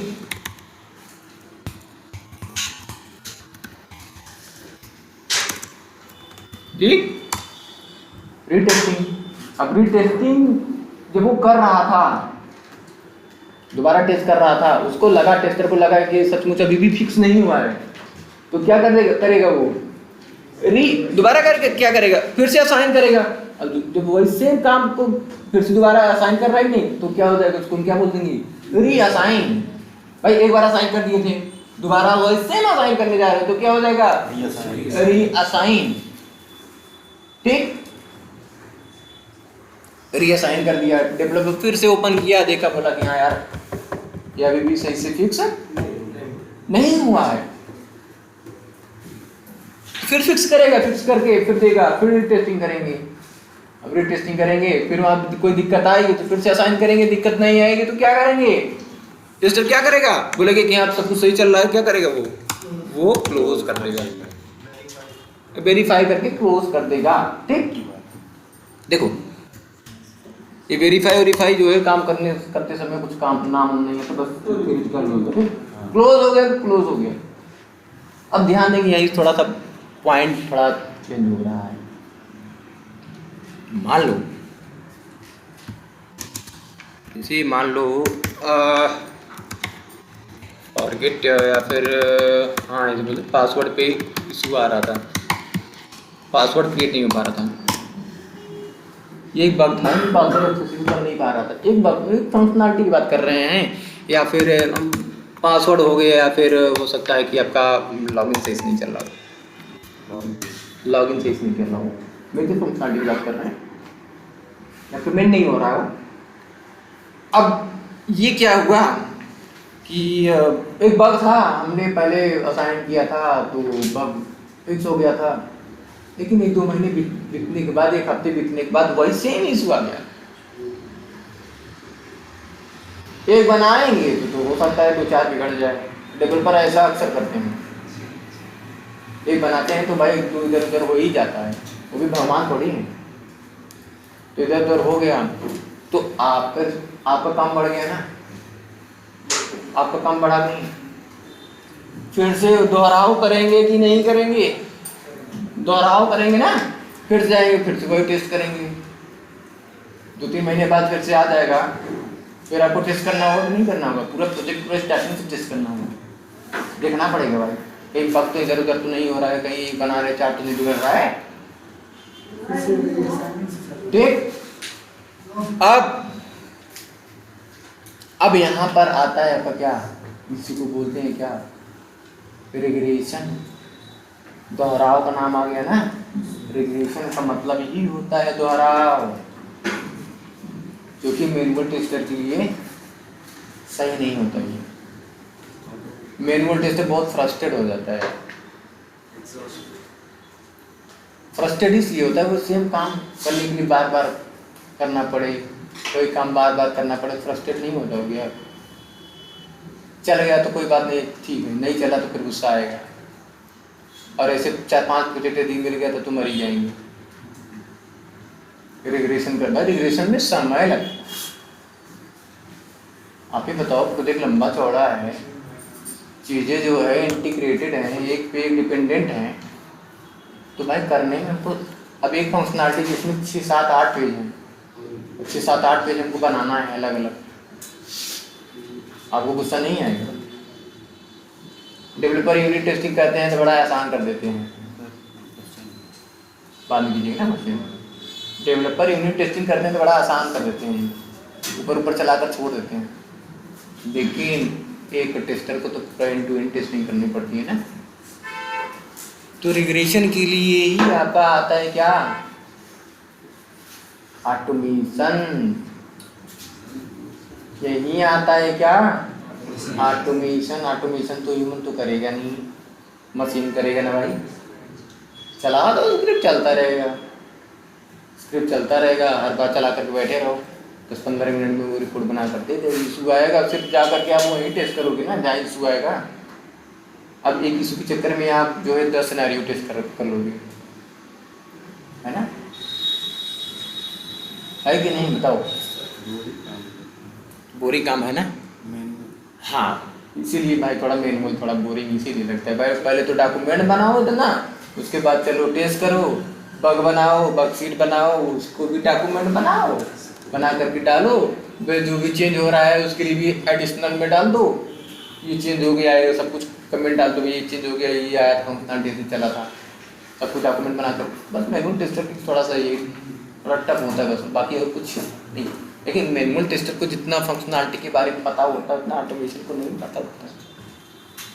ठीक, रीटेस्टिंग। अब रीटेस्टिंग जब वो कर रहा था, दोबारा टेस्ट कर रहा था, उसको लगा, टेस्टर को लगा कि सचमुच अभी भी फिक्स नहीं हुआ है, तो क्या करेगा वो दोबारा करके क्या करेगा, फिर से असाइन करेगा। अब जब वही सेम काम को फिर से दोबारा असाइन कर रहा है नहीं, तो क्या हो जाएगा, उसको क्या बोल देंगे, री असाइन। भाई एक बार असाइन कर दिए थे, दोबारा वही सेम असाइन करने जा रहे हैं, तो क्या हो जाएगा, री असाइन। ठीक, रीअसाइन कर दिया, डेवलपर फिर से ओपन किया, देखा, बोला कि हाँ यार ये अभी भी सही से फिक्स नहीं हुआ है, फिर फिक्स करेगा, फिक्स करके फिर देगा, फिर रीटेस्टिंग करेंगे। अब रीटेस्टिंग करेंगे, फिर वहां कोई दिक्कत आएगी तो फिर से असाइन करेंगे, दिक्कत नहीं आएगी तो क्या करेंगे, टेस्टर क्या करेगा, बोलेगा कि आप सब कुछ सही चल रहा है, क्या करेगा वो क्लोज कर देगा, वेरीफाई करके क्लोज कर देगा। ठीक, देखो ये वेरीफाई जो है काम करते समय कुछ काम नाम नहीं है, तो बस क्लोज हो गया, क्लोज हो गया। अब ध्यान देंगे यही थोड़ा सा पॉइंट थोड़ा चेंज हो रहा है। मान लो इसी मान लो फॉरगेट या फिर हाँ इसे बोलते पासवर्ड पे इशू आ रहा था, पासवर्ड क्रिएट नहीं हो पा रहा था, ये एक बग था, पासवर्ड एक्सेसिबल कर नहीं पा रहा था, एक बग, एक फंक्शनलिटी की बात कर रहे हैं, या फिर पासवर्ड हो गया, या फिर हो सकता है कि आपका लॉगिन सही से नहीं चल रहा हो, लॉगिन सही से नहीं कर रहा हो, मेरे फंक्शनलिटी की बात कर रहे हैं, या पेमेंट नहीं हो रहा हो। अब ये क्या हुआ कि एक बग था, हमने पहले असाइन किया था तो बग फिक्स हो गया था, लेकिन 1-2 महीने बीतने के बाद, 1 हफ्ते बीतने के बाद वही सेम इशू आ गया। एक बनाएंगे तो हो सकता है 2-4 बिगड़ जाए, डेवलपर ऐसा अक्सर करते हैं, एक बनाते हैं तो भाई 2 इधर उधर हो ही जाता है, वो भी भगवान थोड़ी है, तो इधर उधर हो गया तो आपका काम बढ़ गया ना, आपका काम बढ़ा नहीं, फिर से दोहराव करेंगे कि नहीं करेंगे, दोहराव करेंगे ना, फिर से आएंगे, फिर से वही टेस्ट करेंगे, 2-3 महीने बाद फिर से आ जाएगा, फिर आपको टेस्ट करना होगा, नहीं करना होगा, पूरा प्रोजेक्ट पूरा स्टार्टिंग से टेस्ट करना होगा, देखना पड़ेगा भाई कहीं बग तो इधर उधर तो नहीं हो रहा है, कहीं बना रहे चार्ट तो नहीं बिगड़ रहा है। ठीक, अब यहाँ पर आता है आपका क्या, इसी को बोलते हैं क्या, रिग्रेशन, दोहराव का नाम आ गया ना, रिग्रेशन का मतलब ही होता है दोहराव, जो कि मैनुअल टेस्टर के लिए सही नहीं होता है। मैनुअल टेस्टर बहुत फ्रस्ट्रेट हो जाता है, फ्रस्ट्रेट इसलिए होता है वो सेम काम करने के लिए बार बार करना पड़े, कोई काम बार बार करना पड़े, फ्रस्ट्रेट नहीं होता हो गया, चल गया तो कोई बात नहीं, ठीक है, नहीं चला तो फिर गुस्सा आएगा, और ऐसे 4-5 प्रोजेक्ट दिन मिल गया तो तुम मर ही जाएंगे। रिग्रेशन करना, रिग्रेशन में समय लगता है, आप ही बताओ, प्रोजेक्ट लंबा चौड़ा है, चीज़ें जो है इंटीग्रेटेड हैं, एक पे एक डिपेंडेंट हैं, तो भाई करने में तो अब एक फंक्शनलिटी जिसमें 6-7-8 पेज हैं, 6-7-8 पेज हमको बनाना है अलग अलग, आपको गुस्सा नहीं आएगा। डेवलपर यूनिट टेस्टिंग करते हैं तो बड़ा आसान कर देते हैं, बाद में कीजिएगा ना मशीन, डेवलपर यूनिट टेस्टिंग करते हैं तो बड़ा आसान कर देते हैं, ऊपर ऊपर चलाकर छोड़ देते हैं, लेकिन एक टेस्टर को तो पूरा एंड टू एंड टेस्टिंग करनी पड़ती है ना। तो रिग्रेशन के लिए ही आपका आता है क्या, ऑटोमेशन, यही आता है क्या, ऑटोमेशन। ऑटोमेशन तो ह्यूमन तो करेगा नहीं, मशीन करेगा ना भाई, चला दो, स्क्रिप्ट चलता रहेगा, स्क्रिप्ट चलता रहेगा, हर बार चला करके बैठे रहो, 10-15 मिनट में वो रिपोर्ट बना कर दे दे, इशू आएगा सिर्फ जा करके आप वहीं टेस्ट करोगे ना जहाँ इशू आएगा। अब एक इशू के चक्कर में आप जो है 10 सिनेरियो टेस्ट कर लोगे, है ना, है कि नहीं बताओ, बोरिंग काम है ना। हाँ, इसीलिए भाई थोड़ा मैनुअल थोड़ा बोरिंग इसीलिए लगता है भाई, पहले तो डॉक्यूमेंट बनाओ इतना, उसके बाद चलो टेस्ट करो, बग बनाओ, बग शीट बनाओ, उसको भी डॉक्यूमेंट बनाओ, बना करके डालो, फिर जो भी चेंज हो रहा है उसके लिए भी एडिशनल में डाल दो, ये चेंज हो गया है सब कुछ कमेंट डाल दो, ये चेंज हो गया, ये आया था फंक्शनलिटी से चला था, सब कुछ डॉक्यूमेंट बनाकर। बस मैनुअल टेस्टर की थोड़ा सा ये थोड़ा टफ होता है बस, बाकी और कुछ नहीं। लेकिन मैनुअल टेस्टर को जितना फंक्शनलिटी के बारे में पता होता है उतना ऑटोमेशन को नहीं पता होता है।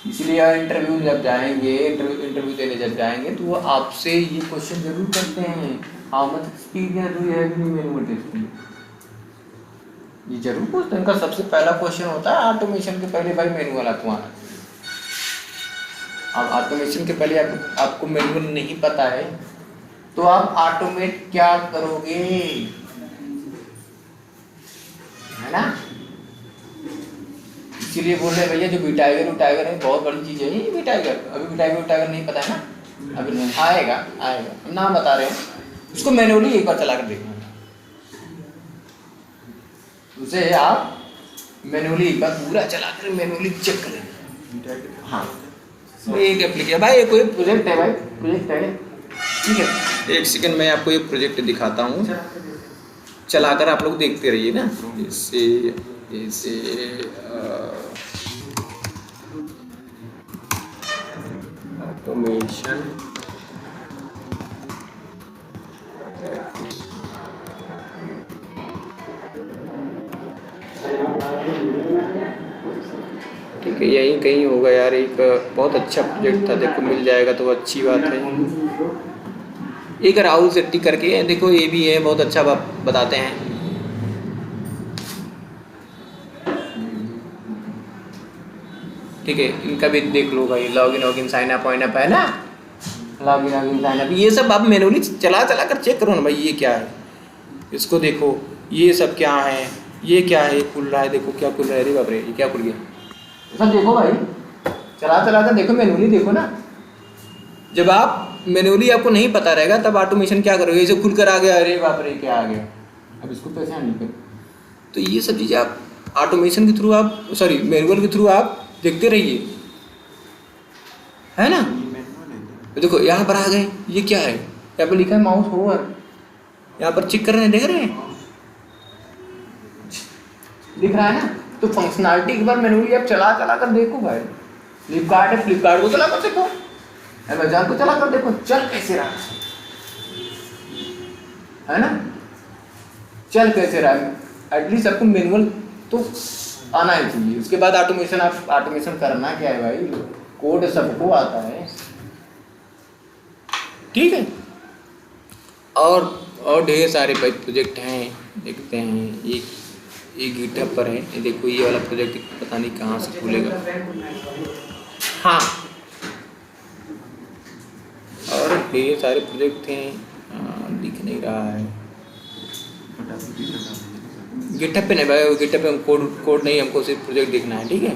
इसलिए इंटरव्यू जब जाएंगे, इंटरव्यू देने जब जाएंगे तो वो आपसे ये क्वेश्चन जरूर करते हैं, how much experience do you have in manual testing, ये जरूर पूछते हैं। इनका सबसे पहला क्वेश्चन होता है ऑटोमेशन के पहले भाई मैनुअल आपको आना। अब ऑटोमेशन के पहले आपको मैनुअल नहीं पता है तो आप ऑटोमेट क्या करोगे, है ना। इसीलिए बोल रहे भैया जो बीटाइगर है बहुत बड़ी चीज़ है ये बीटाइगर। अभी बीटाइगर नहीं पता है ना, अभी नहीं आएगा, हम नाम बता रहे हैं, उसको मैनुअली एक बार चला कर देखना, उसे आप मैनुअली एक बार पूरा चला कर मैनुअली चेक करें। हाँ एक एप्लीकेशन भाई, ये कोई प्रोजेक्ट है भाई, प्रोजेक्ट है ठीक है। एक सेकंड मैं आपको एक प्रोजेक्ट दिखाता हूँ, चलाकर आप लोग देखते रहिए ना। जैसे ऑटोमेशन ठीक है, यहीं कहीं होगा यार। एक बहुत अच्छा प्रोजेक्ट था, देखो मिल जाएगा तो अच्छी बात है। एक राहुल शेट्टी करके देखो, ये भी है, बहुत अच्छा बताते हैं। ठीक है, इनका भी देख लो भाई, लॉगिन साइन अप है ना, लॉगिन साइन अप, ये सब आप मैनुअली चला कर चेक करो ना भाई, ये क्या है, इसको देखो, ये सब क्या है, ये क्या है, खुल रहा है, देखो क्या खुल रहा है, अरे बाप रे ये क्या खुल गया, सब देखो भाई, चला कर देखो, मैनुअली देखो ना। जब आप मैनुअली आपको नहीं पता रहेगा तब ऑटोमेशन क्या करोगे, ये सब खुल कर आ गया, अरे बाप रे क्या आ गया, अब इसको कैसे हैंडल करो। तो ये सब चीज़ें आप ऑटोमेशन के थ्रू आप मैनुअल के थ्रू आप देखते रहिए, है ना। तो देखो यहाँ पर आ गए, ये क्या है, यहाँ पर लिखा है माउस ओवर, यहाँ पर चेक कर रहे हैं, देख रहे हैं, दिख रहा है ना। तो फंक्शनलिटी एक बार मैनुअली आप चला कर देखो भाई। फ्लिपकार्ट है, फ्लिपकार्ट को चला कर देखो, अमेजॉन को चला कर देखो, चल कैसे रहा है ना, चल कैसे रहा है। एटलीस्ट आपको मैनुअल तो आना ही चाहिए, उसके बाद ऑटोमेशन। आप ऑटोमेशन करना क्या है भाई, कोड सबको आता है, ठीक है। और ढेर सारे प्रोजेक्ट हैं, देखते हैं। एक गिटहब पर है, ये देखो, ये वाला प्रोजेक्ट पता नहीं कहाँ से खुलेगा। हाँ, और ढेर सारे प्रोजेक्ट हैं, दिख नहीं रहा है। गिटहब पे नहीं भाई, गिटहब पे कोड नहीं, हमको सिर्फ प्रोजेक्ट देखना है, ठीक है।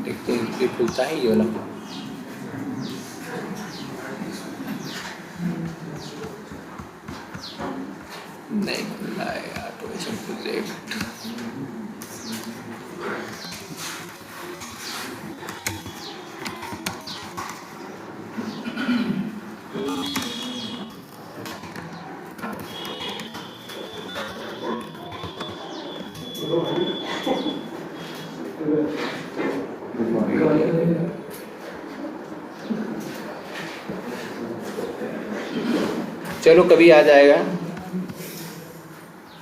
देखते हैं ये खुलता है ये वाला, नहीं खुल रहा है ऑटोमेशन प्रोजेक्ट। चलो कभी आ जाएगा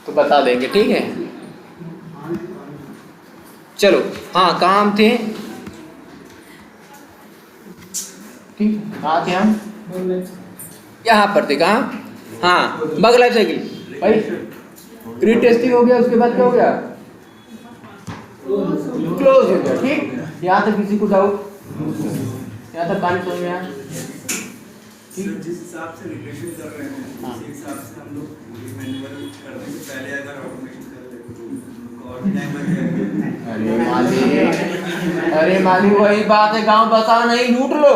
तो बता देंगे, ठीक है। चलो हाँ, काम थे, ठीक, कहाँ थे हम, यहाँ पर थे, कहाँ, हाँ बग लाइफ साइकिल भाई, प्री टेस्टिंग हो गया, उसके बाद क्या हो गया, क्लोज हो गया, ठीक। यहाँ तक किसी को डाउट, यहाँ तक कहानी समझ में आया, जिस हिसाब से रिलेशन कर रहे हैं उसी हिसाब से हम लोग मैनुअल करने से पहले अगर ऑटोमेशन कर ले तो और भी टाइम लग जाएगा। अरे माली वही बात है, गांव बसा नहीं, लूट लो।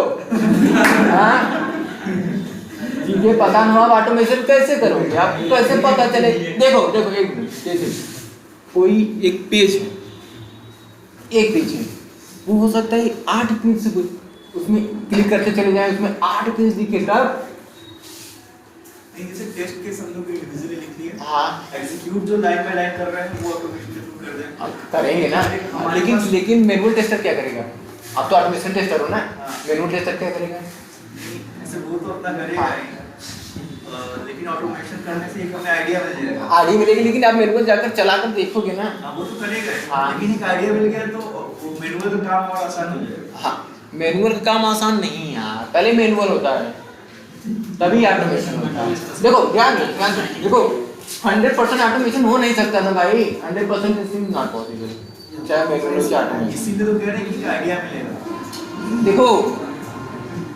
हाँ, चीजें पता ना हो, ऑटोमेशन कैसे करोगे, आपको कैसे पता चले। देखो एक जैसे कोई एक पेज है, वो हो सकता है 8 पेज से, उसमें क्लिक करते चले जाए, उसमें 8 पेज दिखे, तब नहीं, जैसे टेस्ट केस हम लोग इंडिविजुअली लिख लिए, हाँ एग्जीक्यूट जो लाइन बाय लाइन कर रहे हैं वो ऑटोमेशन के थ्रू कर दें। अब करेंगे ना, हमारे लेकिन पास- लेकिन मैनुअल टेस्टर क्या करेगा? आप तो ऑटोमेशन टेस्टर हो ना, हाँ। मैनुअल टेस्टर क्या करेगा? ऐसे वो तो अपना करेगा हाँ। ही, लेकिन ऑटोमेशन करने से एक हमें आइडिया मिल जाएगा। आगे मिलेगी, लेकिन आप मैनुअल जाकर चलाकर देखोगे ना। हाँ, वो तो करेगा ही, हाँ। लेकिन एक आइडिया मिल गया तो वो मैनुअल का काम और आसान हो जाएगा। हाँ, मैनुअल का काम आसान नहीं है यार, पहले मैनुअल होता है तभी ऑटोमेशन होता है। देखो ध्यान दो, देखो 100% ऑटोमेशन हो नहीं सकता ना भाई, 100% इज नॉट पॉसिबल, चाहे मैनुअल हो चाहे ऑटोमेशन। इसीलिए तो कह रहे हैं कि आइडिया मिलेगा। देखो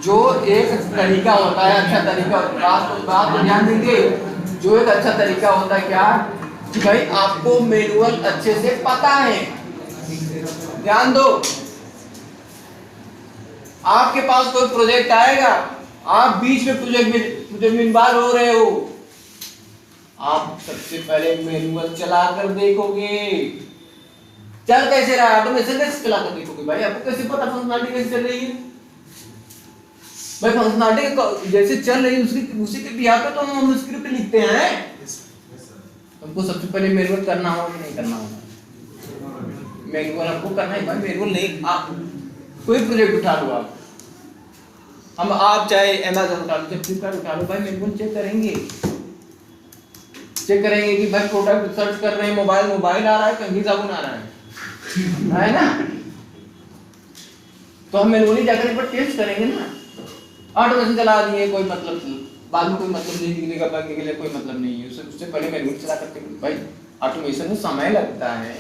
जो एक तरीका होता है, अच्छा तरीका, बात को ध्यान देंगे, जो एक अच्छा तरीका होता है क्या कि भाई आपको मैनुअल अच्छे से पता है, ध्यान दो, आपके पास कोई प्रोजेक्ट आएगा, आप बीच में प्रोजेक्ट में इन्वॉल्व हो रहे हो, आप सबसे पहले मैनुअल चलाकर देखोगे चल कैसे रहा है, ऑटोमेशन कैसे चलाकर देखोगे भाई, आपको कैसे पता फंक्शनलिटी कैसे चल रही है भाई, फंक्शनलिटी जैसे चल रही है उसी के बिहार पे तो हम स्क्रिप्ट लिखते हैं, हमको सबसे पहले मैनुअल करना होगा कि नहीं करना होगा? मैनुअल आपको करना है भाई, मैनुअल नहीं, आप कोई प्रोजेक्ट उठा लो, आप चाहे अमेज़न उठा लो, फ्लिपकार्ट उठा लो भाई, मैनुअल चेक करेंगे कि भाई प्रोडक्ट सर्च कर रहे हैं, मोबाइल आ रहा है, कंघी साबुन आ रहा है ना, तो हम मैनुअली जाकर एक बार टेस्ट करेंगे ना। ऑटोमेशन चला दिए, कोई मतलब नहीं, बाद में कोई मतलब नहीं दिखेगा, बाकी के लिए कोई मतलब नहीं है, उससे पहले मैनुअल चला करते भाई, ऑटोमेशन में समय लगता है,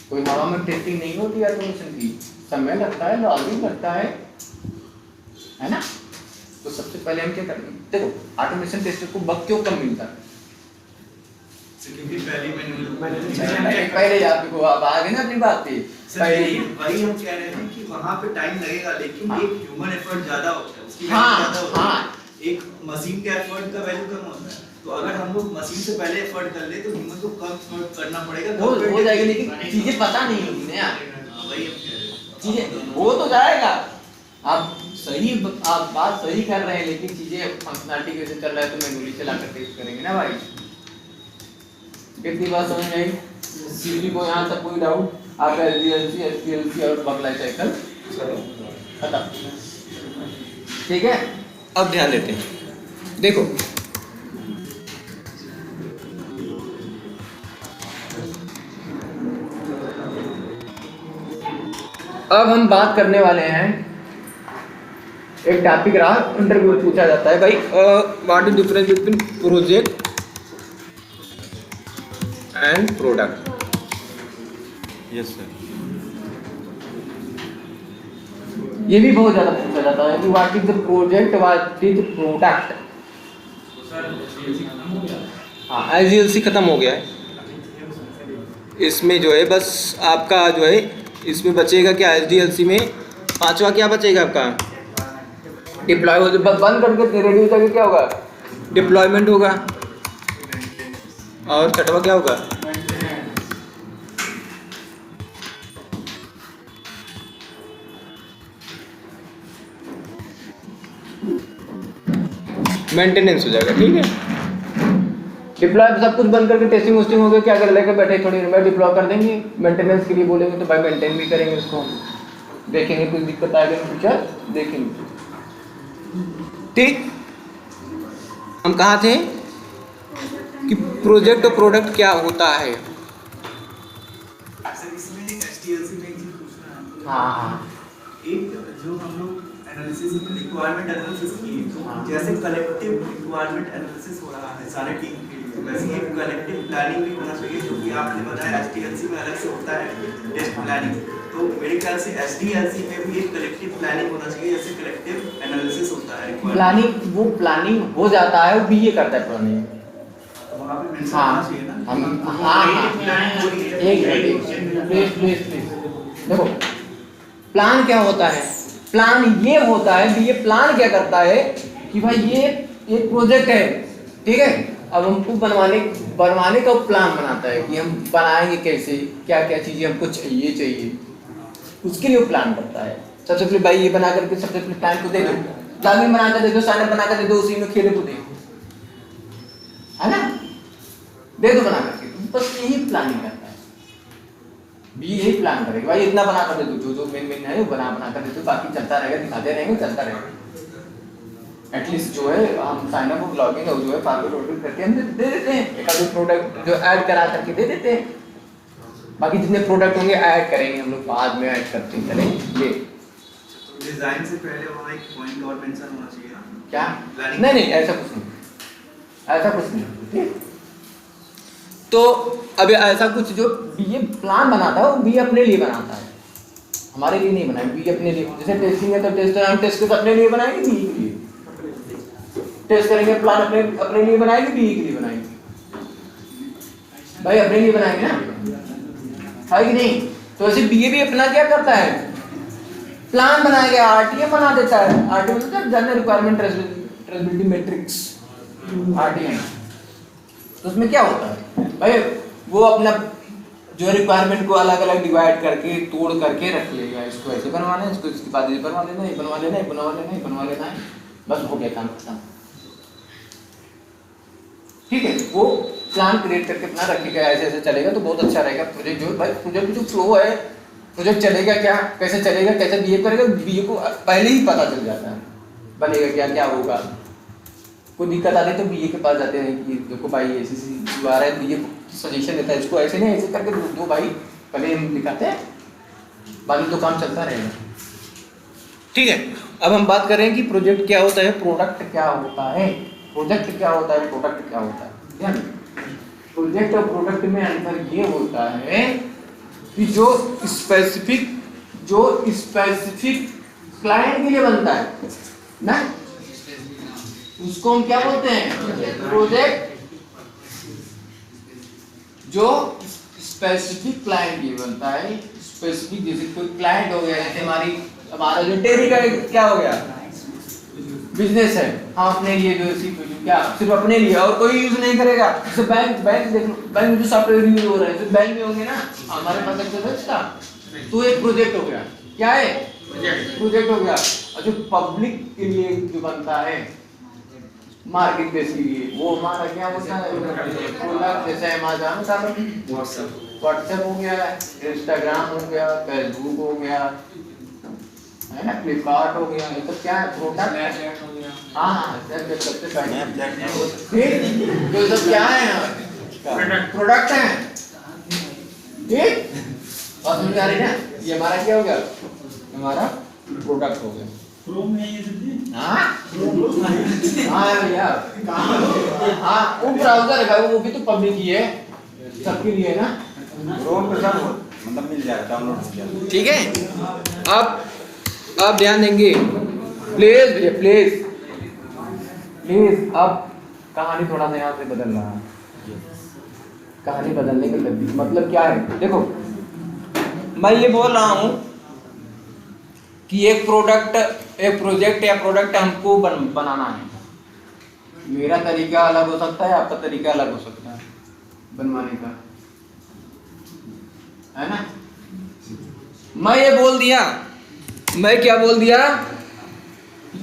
कोई हवा में टेस्टिंग नहीं होती ऑटोमेशन की, समय लगता है, लॉगिंग लगता है ना। तो सबसे पहले हम क्या करेंगे, देखो ऑटोमेशन टेस्टर को बग क्यों कम मिलता है? क्योंकि मैनुअल पहले आपको आप आ गए ना अपनी बात पे, वही हम कह रहे हैं कि वहाँ पे टाइम लगेगा, लेकिन हाँ। एक ह्यूमन एफर्ट ज्यादा होता है, उसकी हाँ, वैल्यू ज्यादा होती है। हाँ। एक मशीन के एफर्ट का वैल्यू कम होता है, तो अगर हम लोग मशीन से पहले एफर्ट कर ले तो ह्यूमन को कम एफर्ट करना पड़ेगा, हो जाएगा, लेकिन चीजें पता नहीं होगी ना यार, वही हम कह रहे हैं। चीजें हो तो जाएगा, आप बात सही कर रहे हैं, लेकिन चीजें फंक्शनलिटी कैसे चल रहा है तो मैनुअली चलाकर टेस्ट करेंगे ना भाई। कितनी बात समझ आई? किसी को यहाँ तक कोई डाउट? आप एसडीएलसी, एसपीएलसी और बग लाइफ साइकिल खत्म, ठीक है। अब ध्यान देते हैं, देखो अब हम बात करने वाले हैं, एक टॉपिक रहा, इंटरव्यू में पूछा जाता है भाई, what is difference between project and product? Yes sir. ये भी बहुत ज्यादा पूछा जाता है कि what is the project, what is product. हाँ, एसडीएलसी खत्म हो गया है, इसमें जो है बस आपका जो है इसमें बचेगा क्या, एसडीएलसी में पांचवा क्या बचेगा आपका, डिप्लॉय हो, बंद करके रेडी हो जाके क्या होगा, डिप्लॉयमेंट होगा, और छठवा क्या होगा, मेंटेनेंस हो जाएगा, ठीक है। डिप्लॉय सब कुछ बंद करके टेस्टिंग वोस्टिंग हो गया, क्या कर लेकर बैठे थोड़ी देर में डिप्लॉय कर देंगे, मेंटेनेंस के लिए बोलेंगे तो भाई मेंटेन भी करेंगे उसको, देखेंगे कुछ दिक्कत आएगी फ्यूचर देखेंगे, ठीक। हम कहाँ थे कि प्रोजेक्ट और प्रोडक्ट क्या होता है। सर इसमें एसटीएलसी में एक चीज पूछना है। हाँ, एक जो हम लोग एनालिसिस में रिक्वायरमेंट एनालिसिस की, तो हाँ। जैसे कलेक्टिव रिक्वायरमेंट एनालिसिस हो रहा है सारे टीम के लिए, तो वैसे एक कलेक्टिव प्लानिंग भी होना चाहिए, जो कि आपने बताया एसटीएलसी में अलग से होता है टेस्ट प्लानिंग, तो मेरे ख्याल से एसडीएलसी में भी एक कलेक्टिव प्लानिंग होना चाहिए, जैसे कलेक्टिव एनालिसिस होता है requirement। प्लानिंग, वो प्लानिंग हो जाता है, वो बीए करता है प्लानिंग। तो वहाँ पे मेंशन हाँ, होना चाहिए ना, हम हाँ प्लानिंग हो रही है। एक प्लीज देखो, प्लान क्या होता है, प्लान ये होता है कि ये प्लान क्या करता है कि भाई ये एक प्रोजेक्ट है, ठीक है, अब हमको बनवाने का प्लान बनाता है कि हम बनाएंगे कैसे, क्या क्या चीज़ें हमको चाहिए, उसके लिए वो प्लान करता है। सबसे पहले भाई ये बना करके सबसे पहले क्लाइंट को दे दो, लॉगिन बना कर दे दो, साइन अप बना कर दे दो, उसी में खेले कूदे, है ना, दे दो बना करके। बस यही प्लानिंग करता है, भी यही प्लान करेगा भाई, इतना बना कर दे दो, जो जो मेन है वो बना कर दे दो, बाकी चलता रहेगा, दिखाते रहेंगे, चलता रहेगा। एटलीस्ट जो है हम साइन अप लॉगिन और जो है फॉरवर्ड ऑर्डर करके हम दे देते हैं, एक आधे प्रोडक्ट जो ऐड करा करके दे देते हैं, बाकी जितने प्रोडक्ट होंगे ऐड करेंगे हम लोग, बाद में ऐड करते चलेंगे। तो डिजाइन से पहले वहाँ एक पॉइंट और मेंशन होना चाहिए ना, क्या? Planning- नहीं नहीं, ऐसा कुछ नहीं, ऐसा कुछ नहीं, ठीक। तो अब ऐसा कुछ जो बीए प्लान बनाता है वो बीए अपने लिए बनाता है, हमारे लिए नहीं बनाएंगे, बीए अपने लिए। जैसे टेस्टिंग है तो टेस्टर हम टेस्ट को अपने लिए बनाएंगे, बीए के लिए टेस्ट करेंगे, प्लान अपने अपने लिए बनाएंगे, बीए के लिए बनाएंगे, भाई अपने लिए बनाएंगे ना, है कि नहीं? तो ऐसे बीए भी अपना क्या करता है, प्लान बनाएगा, आरटीएम बना देता है, आरटीएम मतलब general requirement traceability matrix, RTM. तो उसमें क्या होता है भाई, वो अपना जो रिक्वायरमेंट को अलग अलग डिवाइड करके तोड़ करके रख लेगा, इसको ऐसे बनवाना है, इसको इसके बाद ये बनवा लेना है, ये बनवा लेना है, बनवा लेना है, बनवा लेना है, बस हो गया काम खत्म, ठीक है। वो प्लान क्रिएट करके अपना रखेगा, ऐसे ऐसे चलेगा तो बहुत अच्छा रहेगा प्रोजेक्ट। जो भाई प्रोजेक्ट जो फ्लो है, प्रोजेक्ट चलेगा क्या, कैसे चलेगा, कैसे बिहेव करेगा, बीए को पहले ही पता चल जाता है, बनेगा क्या, क्या होगा। कोई दिक्कत आती है तो बीए के पास जाते हैं कि देखो भाई ऐसी इशू आ रहा है, तो ये सजेशन देता है, इसको ऐसे नहीं ऐसे करके दो भाई, पहले हम दिखाते हैं, बाद में तो काम चलता रहेगा, ठीक है। अब हम बात करें कि प्रोजेक्ट क्या होता है, प्रोडक्ट क्या होता है, प्रोजेक्ट क्या होता है, प्रोडक्ट क्या होता है। प्रोजेक्ट और प्रोडक्ट में अंतर ये होता है कि जो स्पेसिफिक क्लाइंट के लिए बनता है ना, उसको हम क्या बोलते हैं, प्रोजेक्ट। जो स्पेसिफिक क्लाइंट के लिए बनता है, स्पेसिफिक जैसे कोई क्लाइंट हो गया, जैसे हमारा जो डेयरी का क्या हो गया, बिजनेस है, हम अपने लिए जो क्या सिर्फ अपने लिए और कोई यूज नहीं करेगा। जैसे बैंक देख लो, बैंक में जो सॉफ्टवेयर यूज हो रहा है, तो बैंक में होंगे ना, हमारे पास एक्सेस का, तो एक प्रोजेक्ट हो गया, क्या है, प्रोजेक्ट हो गया। और जो पब्लिक के लिए जो बनता है, मार्केट बेस के लिए, वो हमारा क्या होता है, प्रोडक्ट। जैसे अमेज़न का व्हाट्सएप हो गया, इंस्टाग्राम हो गया, फेसबुक हो गया, है ना, फ्लिपकार्ट हो गया, ये सब क्या है, प्रोडक्ट। हाँ सबसे पहले ठीक, तो सब क्या है, प्रोडक्ट है, ठीक। और समझ आ रही है ना, ये हमारा क्या हो गया, हमारा प्रोडक्ट हो गया। हाँ भैया, हाँ वो ब्राउजर है, वो भी तो पब्लिक ही है, सबके लिए ना, मतलब मिल जाएगा, डाउनलोड हो जाएगा, ठीक है। अब आप ध्यान देंगे, प्लीज भैया प्लीज, अब कहानी थोड़ा सा यहाँ से बदल रहा है, कहानी बदलने का मतलब क्या है, देखो मैं ये बोल रहा हूँ कि एक प्रोजेक्ट या प्रोडक्ट हमको बनाना है, मेरा तरीका अलग हो सकता है, आपका तरीका अलग हो सकता है बनवाने का, है ना। मैं ये बोल दिया, मैं क्या बोल दिया,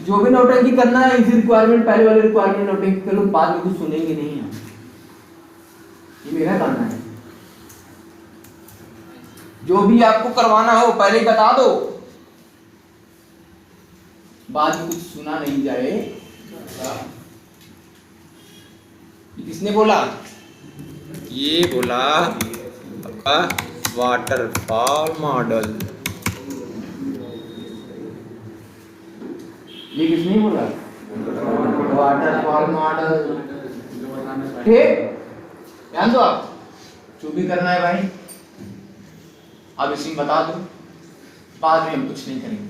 जो भी नोटंकी करना है, इसी रिक्वायरमेंट, पहले वाले रिक्वायरमेंट नोटंकी कर लो, बाद में कुछ सुनेंगे नहीं हम, ये मेरा कहना है। जो भी आपको करवाना हो पहले बता दो, बाद में कुछ सुना नहीं जाए। किसने बोला, ये बोला आपका वाटरफॉल मॉडल, ये किसने बोला, वाटरफॉल मॉडल, ठीक। ध्यान दो, आप जो भी करना है भाई आप इसी में बता दो, बाद में हम कुछ नहीं करेंगे।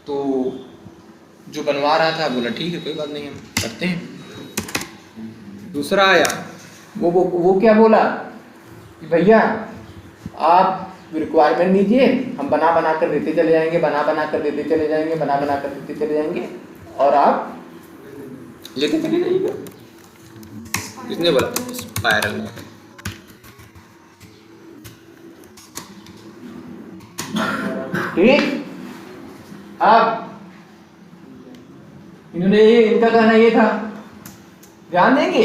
तो जो बनवा रहा था बोला ठीक है कोई बात नहीं, हम करते हैं। दूसरा आया, वो क्या बोला कि भैया आप रिक्वायरमेंट दीजिए, हम बना कर देते चले जाएंगे, बना कर देते चले जाएंगे, बना कर देते चले जाएंगे, और आप लेते चले जाइएगा। किसने बोला, स्पाइरल। ठीक। अब इनका कहना ये था, ध्यान देंगे,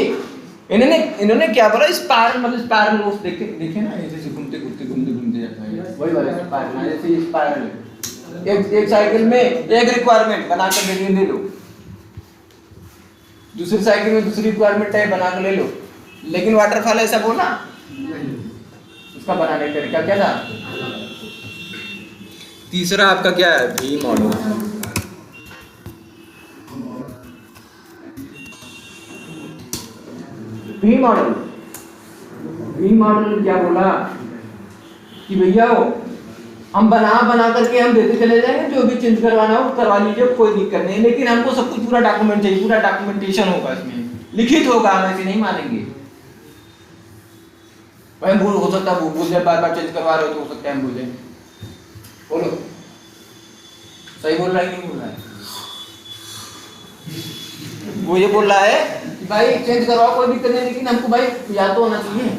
इन्होंने क्या बोला, स्पाइरल मतलब स्पाइरल वो देखे ना, ऐसे घूमते घूमते जाता है, वही वाला स्पाइरल, जैसे स्पाइरल एक साइकिल में एक रिक्वायरमेंट बनाकर ले लो, दूसरी साइकिल में दूसरी रिक्वायरमेंट टाइप बनाकर ले लो, लेकिन वाटरफॉल ऐसा बोला, उसका बनाने का तरीका क्या था। तीसरा आपका क्या है, वी मॉडल। वी मॉडल क्या बोला कि भैया हम बना करके हम देते चले जाएंगे, जो भी चेंज करवाना हो करवा लीजिए, कोई दिक्कत नहीं, लेकिन हमको सब कुछ पूरा डॉक्यूमेंट चाहिए, पूरा डॉक्यूमेंटेशन होगा, इसमें लिखित होगा, हम ऐसे नहीं मानेंगे। भाई भूल हो सकता है, भूल जाए, बार बार चेंज करवा रहे हो तो हो सकता है हम भूल जाए। बोलो सही बोल रहा है नहीं बोल रहा है? वो ये बोल रहा है कि भाई चेंज करवाओ कोई दिक्कत नहीं, लेकिन हमको भाई याद तो होना चाहिए।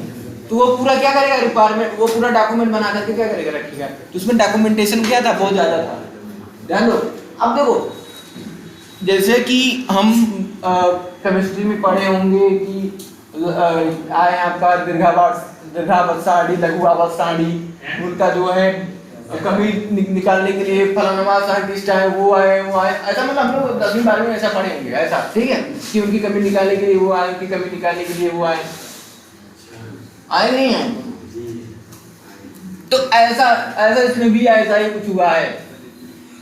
तो वो पूरा क्या करेगा, रिक्वायरमेंट वो पूरा डॉक्यूमेंट बना करके क्या करेगा, रखेगा। तो उसमें डॉक्यूमेंटेशन क्या था, बहुत ज्यादा था, ध्यान दो। अब देखो जैसे कि हम केमिस्ट्री में पढ़े होंगे कि आए आपका दीर्घावर्त सारणी, लघुआवर्त सारणी, उनका जो है कभी निकालने के लिए फलाना साइंटिस्ट आए, वो आए, ऐसा मतलब हम लोग 10वीं 12वीं में ऐसा पढ़े होंगे, ऐसा ठीक है कि उनकी कमी निकालने के लिए वो आए, उनकी कमी निकालने के लिए वो आए नहीं आए। तो ऐसा इसमें भी ऐसा ही कुछ हुआ है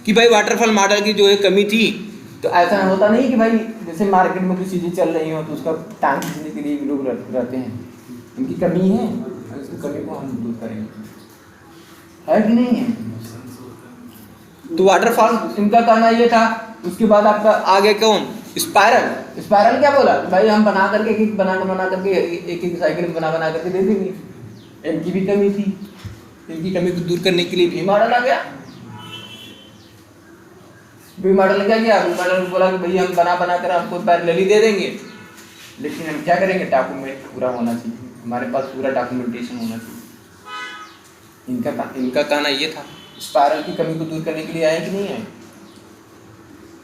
कि भाई वाटरफॉल मॉडल की जो है कमी थी, तो ऐसा होता नहीं कि भाई जैसे मार्केट में कोई चीजें चल रही हो तो उसका टांग खींचने के लिए लोग रहते हैं, इनकी कमी है, उसकी कमी को हम दूर करेंगे, है कि नहीं है। तो वाटरफॉल इनका कहना ये था। उसके बाद आपका आगे कौन, स्पाइरल क्या बोला, भाई हम बना करके एक साइकिल बना करके दे देंगे, इनकी भी कमी थी, इनकी कमी को दूर करने के लिए वी मॉडल आ गया। वी मॉडल क्या किया, वी मॉडल बोला कि भाई हम बना कर आपको पैरेलली दे देंगे, लेकिन हम क्या करेंगे, डॉक्यूमेंट पूरा होना चाहिए, हमारे पास पूरा डॉक्यूमेंटेशन होना चाहिए। इनका कहना ये था, स्पाइरल की कमी को दूर करने के लिए आए कि नहीं आए।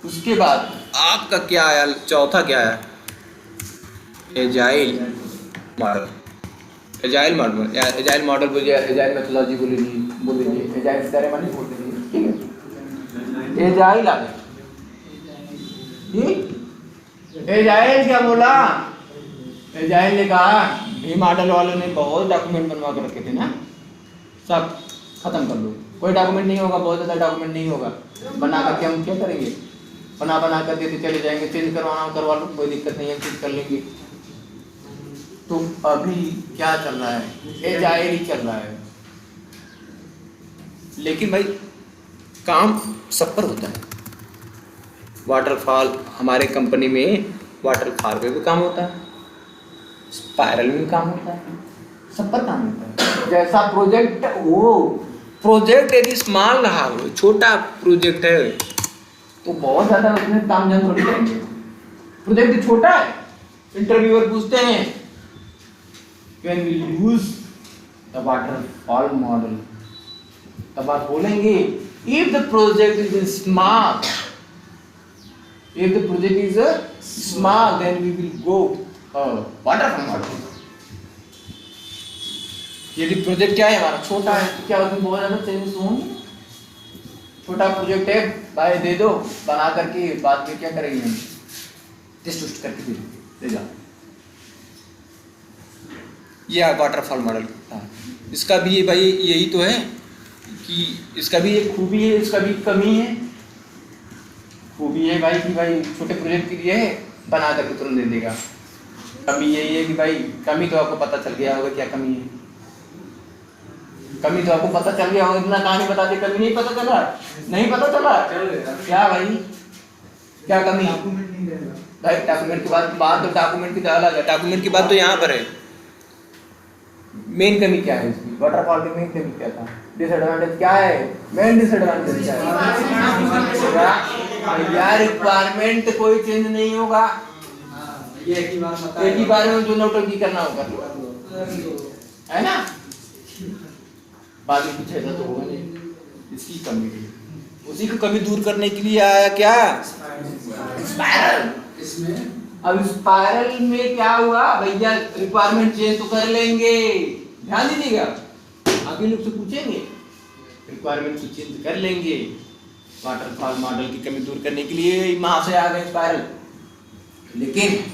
उसके बाद आपका क्या आया, चौथा क्या आया, एजाइल मॉडल बोलिए, एजाइल मेथोडोलॉजी बोल लीजिए, एजाइल सेरेमनी बोल लीजिए, ठीक है। एजाइल आ गया, एजाइल क्या बोला, एजाइल ने कहा वी मॉडल वालों ने बहुत डॉक्यूमेंट बनवा कर रखे थे ना, सब खत्म कर लो, कोई डॉक्यूमेंट नहीं होगा, बहुत ज़्यादा डॉक्यूमेंट नहीं होगा, बना करके हम क्या करेंगे, बना कर देते चले जाएंगे, चेंज करवाना करवा लो, कोई दिक्कत नहीं है, चेंज कर लेंगे। तो अभी क्या चल रहा है, एजाइल ही चल रहा है, लेकिन भाई काम सब पर होता है। वाटरफॉल हमारे कंपनी में वाटरफॉल पे भी काम होता है, स्पाइरल में भी काम होता है, सब पर काम होता है। जैसा प्रोजेक्ट, वो प्रोजेक्ट यदि स्मॉल रहा हो, छोटा प्रोजेक्ट है तो बहुत ज्यादा उसमें काम जन थोड़ी करेंगे। प्रोजेक्ट छोटा है, इंटरव्यूअर पूछते हैं can we use the waterfall model, तब आप बोलेंगे if the project is small, then we will go waterfall model. यदि प्रोजेक्ट क्या है हमारा छोटा है तो क्या उसमें बहुत ज़्यादा चेंजेस होंगे, छोटा प्रोजेक्ट है भाई दे दो, बना करके बाद में क्या करेंगे, टेस्ट करके दे जाओ। ये वाटरफॉल मॉडल था। इसका भी भाई यही तो है कि इसका भी एक खूबी है, इसका भी कमी है। खूबी है भाई कि भाई छोटे प्रोजेक्ट के लिए है, बना करके तुरंत दे देगा। कमी यही है कि भाई कमी तो आपको पता चल गया होगा क्या कमी है, कमी तो आपको पता चल गया होगा, इतना कहानी बता दी, कमी नहीं पता चला, नहीं पता चला क्या भाई, क्या कमी भाई। डॉक्यूमेंट की बात तो डॉक्यूमेंट की अलग है, डॉक्यूमेंट की बात तो यहाँ पर है। मेन कमी क्या है इसकी, वाटरफॉल की मेन कमी क्या था, डिसएडवांटेज क्या है, मेन डिसएडवांटेज क्या है, यार रिक्वायरमेंट कोई चेंज नहीं होगा, एक ही बार में जो नौटंकी करना होगा, है ना, बाद में कुछ ऐसा तो होगा नहीं। इसकी कमी, उसी की कमी दूर करने के लिए आया क्या, स्पाइरल। इसमें अब स्पाइरल में क्या हुआ भैया, रिक्वायरमेंट चेंज तो कर लेंगे, ध्यान दीजिएगा, आगे लोग से पूछेंगे, रिक्वायरमेंट तो चेंज कर लेंगे। वाटरफॉल मॉडल की कमी दूर करने के लिए वहां से आ गए स्पाइरल। लेकिन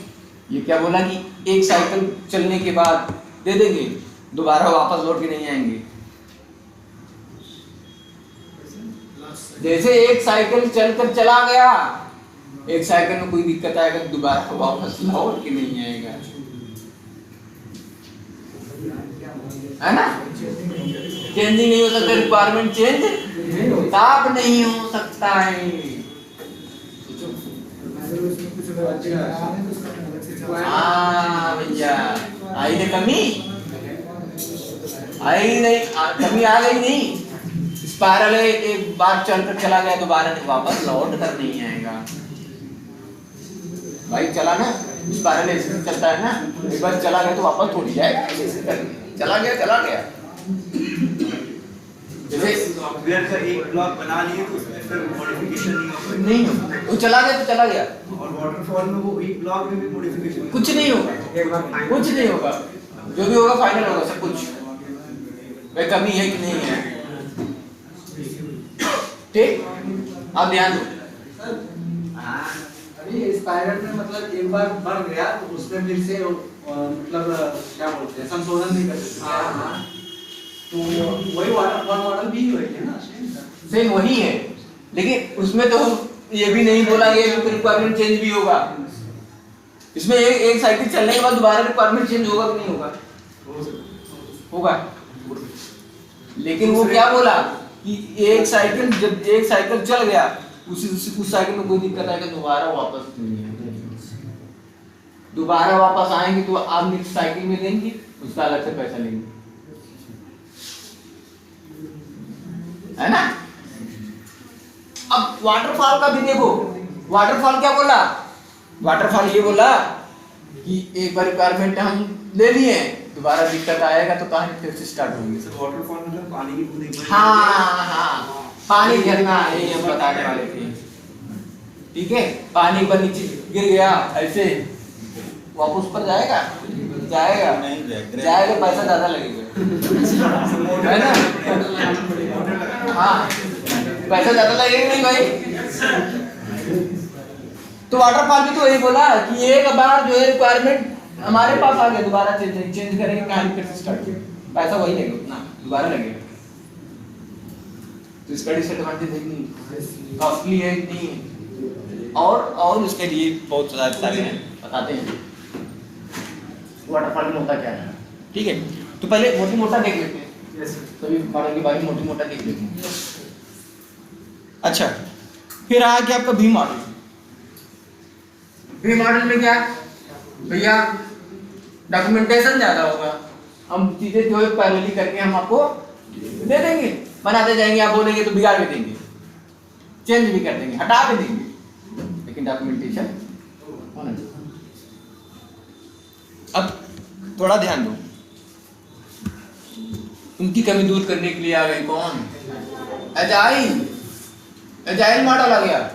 ये क्या बोला कि एक साइकिल चलने के बाद दे देंगे, दोबारा वापस लौट के नहीं आएंगे। जैसे एक साइकिल चलकर चला गया, एक साइकिल में कोई दिक्कत आएगा तो दोबारा वापस लौट के नहीं आएगा, है ना? चेंजिंग नहीं हो सकता, रिक्वायरमेंट चेंज तब नहीं हो सकता है। हाँ भैया, आई ना कमी, आई नहीं, कमी आ गई नहीं। स्पाइरल है, एक बार चलकर चला गया, दोबारा वापस लौट कर नहीं आएगा। भाई चला ना, स्पाइरल ऐसे चलता है ना, एक बार चला गया तो वापस थोड़ी जाएगा, चला गया चला गया। जैसे सॉफ्टवेयर का एक ब्लॉक बना लिए तो उसमें फिर मॉडिफिकेशन नहीं होगा, वो चला गया तो चला गया, और वाटरफॉल में वो एक ब्लॉक में भी मॉडिफिकेशन कुछ नहीं होगा, कुछ नहीं होगा, जो भी होगा फाइनल होगा सब कुछ। भाई कमी है कि नहीं है, ठीक? आप ध्यान दो। अभी स्पाइरल में मतलब एक बार बढ़ गया तो उसमें फिर से मतलब क्या बोलते हैं, संशोधन नहीं कर सकते। तो वही वाटरफॉल मॉडल भी वही है ना, सेम वही है, लेकिन उसमें तो ये भी नहीं बोला गया कि रिक्वायरमेंट चेंज भी होगा। इसमें एक साइकिल चलने के बाद दोबारा रिक्वायरमेंट चेंज होगा कि नहीं होगा? होगा। लेकिन वो क्या बोला कि एक साइकिल, जब एक साइकिल चल गया, उस साइकिल में कोई दिक्कत आएगा दोबारा वापस नहीं आएगा। दोबारा वापस आएंगे तो आप नेक्स्ट साइकिल में देंगे, उसका अलग से पैसा लेंगे, है ना? अब वाटरफॉल का भी देखो, वाटरफॉल क्या बोला? वाटरफॉल ये बोला कि एक बार रिक्वायरमेंट हम ले लिए, दोबारा दिक्कत आएगा तो कहानी फिर से स्टार्ट होगी। सर वाटरफॉल मतलब पानी की बूंद एक बार हाँ, पानी गिरना है, हम बताने वाले थे, ठीक है? पानी पर नीचे गिर गया, ऐसे वापस पर जाएगा, जाएगा नहीं जाएगा, पैसा ज्यादा लगेगा, है ना? हाँ, पैसा ज्यादा लगेगा नहीं भाई। तो वाटरफॉल भी तो वही बोला कि एक बार जो है रिक्वायरमेंट हमारे पास आ गया, दोबारा चेंज करेंगे, कहानी फिर से स्टार्ट करेंगे, पैसा वही लगेगा, उतना दोबारा लगेगा। तो इसका डिसएडवांटेज है कि नहीं, कॉस्टली है कि नहीं, और उसके लिए बहुत सारे हैं, बताते हैं वाटरफॉल में होता क्या है, ठीक है? तो पहले मोटी मोटा देख लेते हैं, सभी मॉडल के बारे में मोटी मोटा देख लेते हैं। अच्छा, फिर आया कि आपका भी मॉडल। भी मॉडल में क्या भैया, डॉक्यूमेंटेशन ज्यादा होगा, हम चीजें जो है पैरेलली करके हम आपको दे देंगे, बनाते जाएंगे, आप बोलेंगे तो बिगाड़ भी देंगे, चेंज भी कर देंगे, हटा भी देंगे, लेकिन डॉक्यूमेंटेशन होना चाहिए। अब थोड़ा ध्यान दो, उनकी कमी दूर करने के लिए आ गए कौन? एजाइल मॉडल आ गया।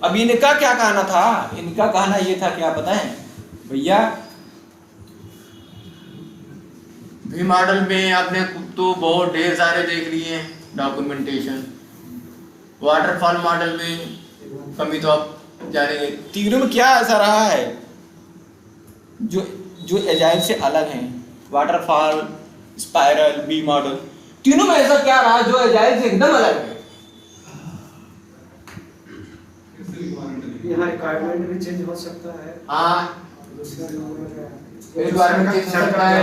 अब इनका क्या कहना था? इनका कहना ये था, क्या बताएं भैया, भी मॉडल में आपने तो बहुत ढेर सारे देख लिए हैं डॉक्यूमेंटेशन, वाटरफॉल मॉडल में कमी तो आप जानेंगे। तीनों में क्या ऐसा रहा है जो एजाइल से अलग है? वाटरफॉल, स्पाइरल, बी मॉडल, तीनों में ऐसा क्या रहा जो एजाइल से एकदम अलग है? यहाँ रिक्वायरमेंट भी चेंज हो सकता है। हाँ, रिक्वायरमेंट चेंज हो सकता है,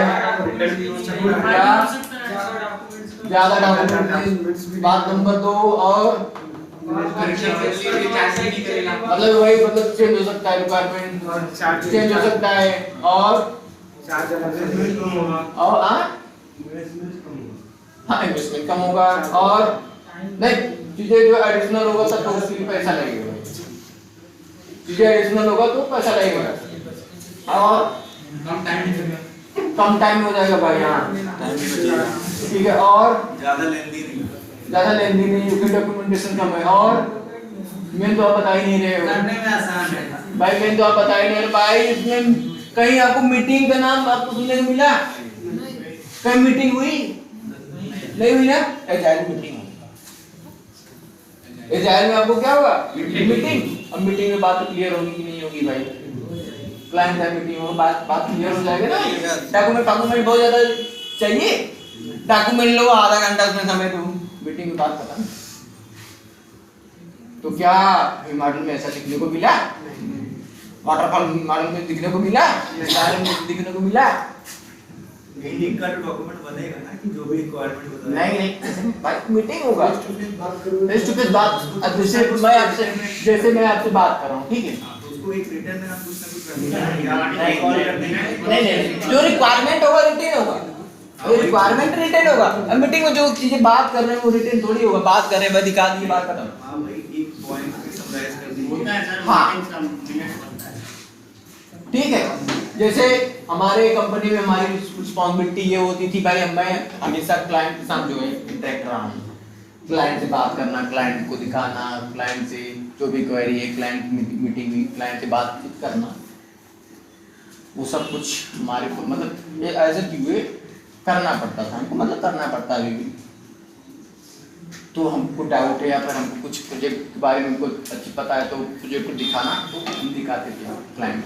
ज्यादा डॉक्यूमेंट, बात नंबर 2, और मतलब वही, मतलब चेंज हो सकता है, रिक्वायरमेंट चेंज हो सकता है, और हाँ इन्वेस्टमेंट कम होगा, और नहीं चीजें जो एडिशनल होगा तब तो उसके लिए पैसा लगेगा, चीजें एडिशनल होगा तो पैसा लगेगा, और कम टाइम में हो जाएगा भाई। हाँ ठीक है, और ज्यादा लेंदी नहीं, नहीं, डॉक्यूमेंटेशन कम है, और मेन तो आप बता ही नहीं रहे हो, करने में आसान है। भाई कहीं तो आप बताए नहीं भाई, इसमें कहीं आपको मीटिंग का नाम आपको सुनने को मिला? कहीं मीटिंग हुई? नहीं हुई ना? एजाइल मीटिंग होगी। एजाइल में आपको क्या होगा? मीटिंग। अब मीटिंग में बात क्लियर होगी कि नहीं होगी भाई? क्लाइंट का मीटिंग में बात क्लियर हो जाएगा ना? डॉक्यूमेंट बहुत ज्यादा चाहिए, डॉक्यूमेंट लो आधा घंटा उसमें समय दो, मीटिंग में बात खत्म। तो क्या मॉडल में ऐसा दिखने को मिला? वाटरफॉल मॉडल में दिखने को मिला? दिखने को मिला? मीटिंग का डॉक्यूमेंट बनेगा ना कि जो भी रिक्वायरमेंट होता है। नहीं भाई, मीटिंग होगा फेस टू फेस बात। अब जैसे मैं आपसे बात कर रहा हूँ, ठीक है, तो उसको एक रिटर्न में हम कुछ ना कुछ करते हैं। नहीं, जो रिक्वायरमेंट होगा रिटर्न होगा, रिक्वायरमेंट रिटर्न होगा। अब मीटिंग में जो चीजें बात कर रहे हैं वो रिटर्न थोड़ी होगा, बात कर रहे हैं दिखा दी बात खत्म। हां भाई, एक पॉइंट पे समराइज कर दीजिए। होता है सर, हाँ। मीटिंग का मिनट बनता है। ठीक है, जैसे हमारे कंपनी में हमारी रिस्पांसिबिलिटी ये होती थी भाई, मैं हमेशा क्लाइंट के साथ जो है इंटरेक्ट रहा हूँ, क्लाइंट से बात करना, क्लाइंट को दिखाना, क्लाइंट से जो भी क्वेरी है, क्लाइंट मीटिंग में क्लाइंट से बातचीत करना, वो सब कुछ हमारे को मतलब एज ए क्यूए करना पड़ता था हमको, मतलब करना पड़ता है अभी भी। तो हमको डाउट है या फिर हमको कुछ प्रोजेक्ट के बारे में हमको अच्छी पता है तो प्रोजेक्ट को दिखाना, तो हम दिखाते थे क्लाइंट।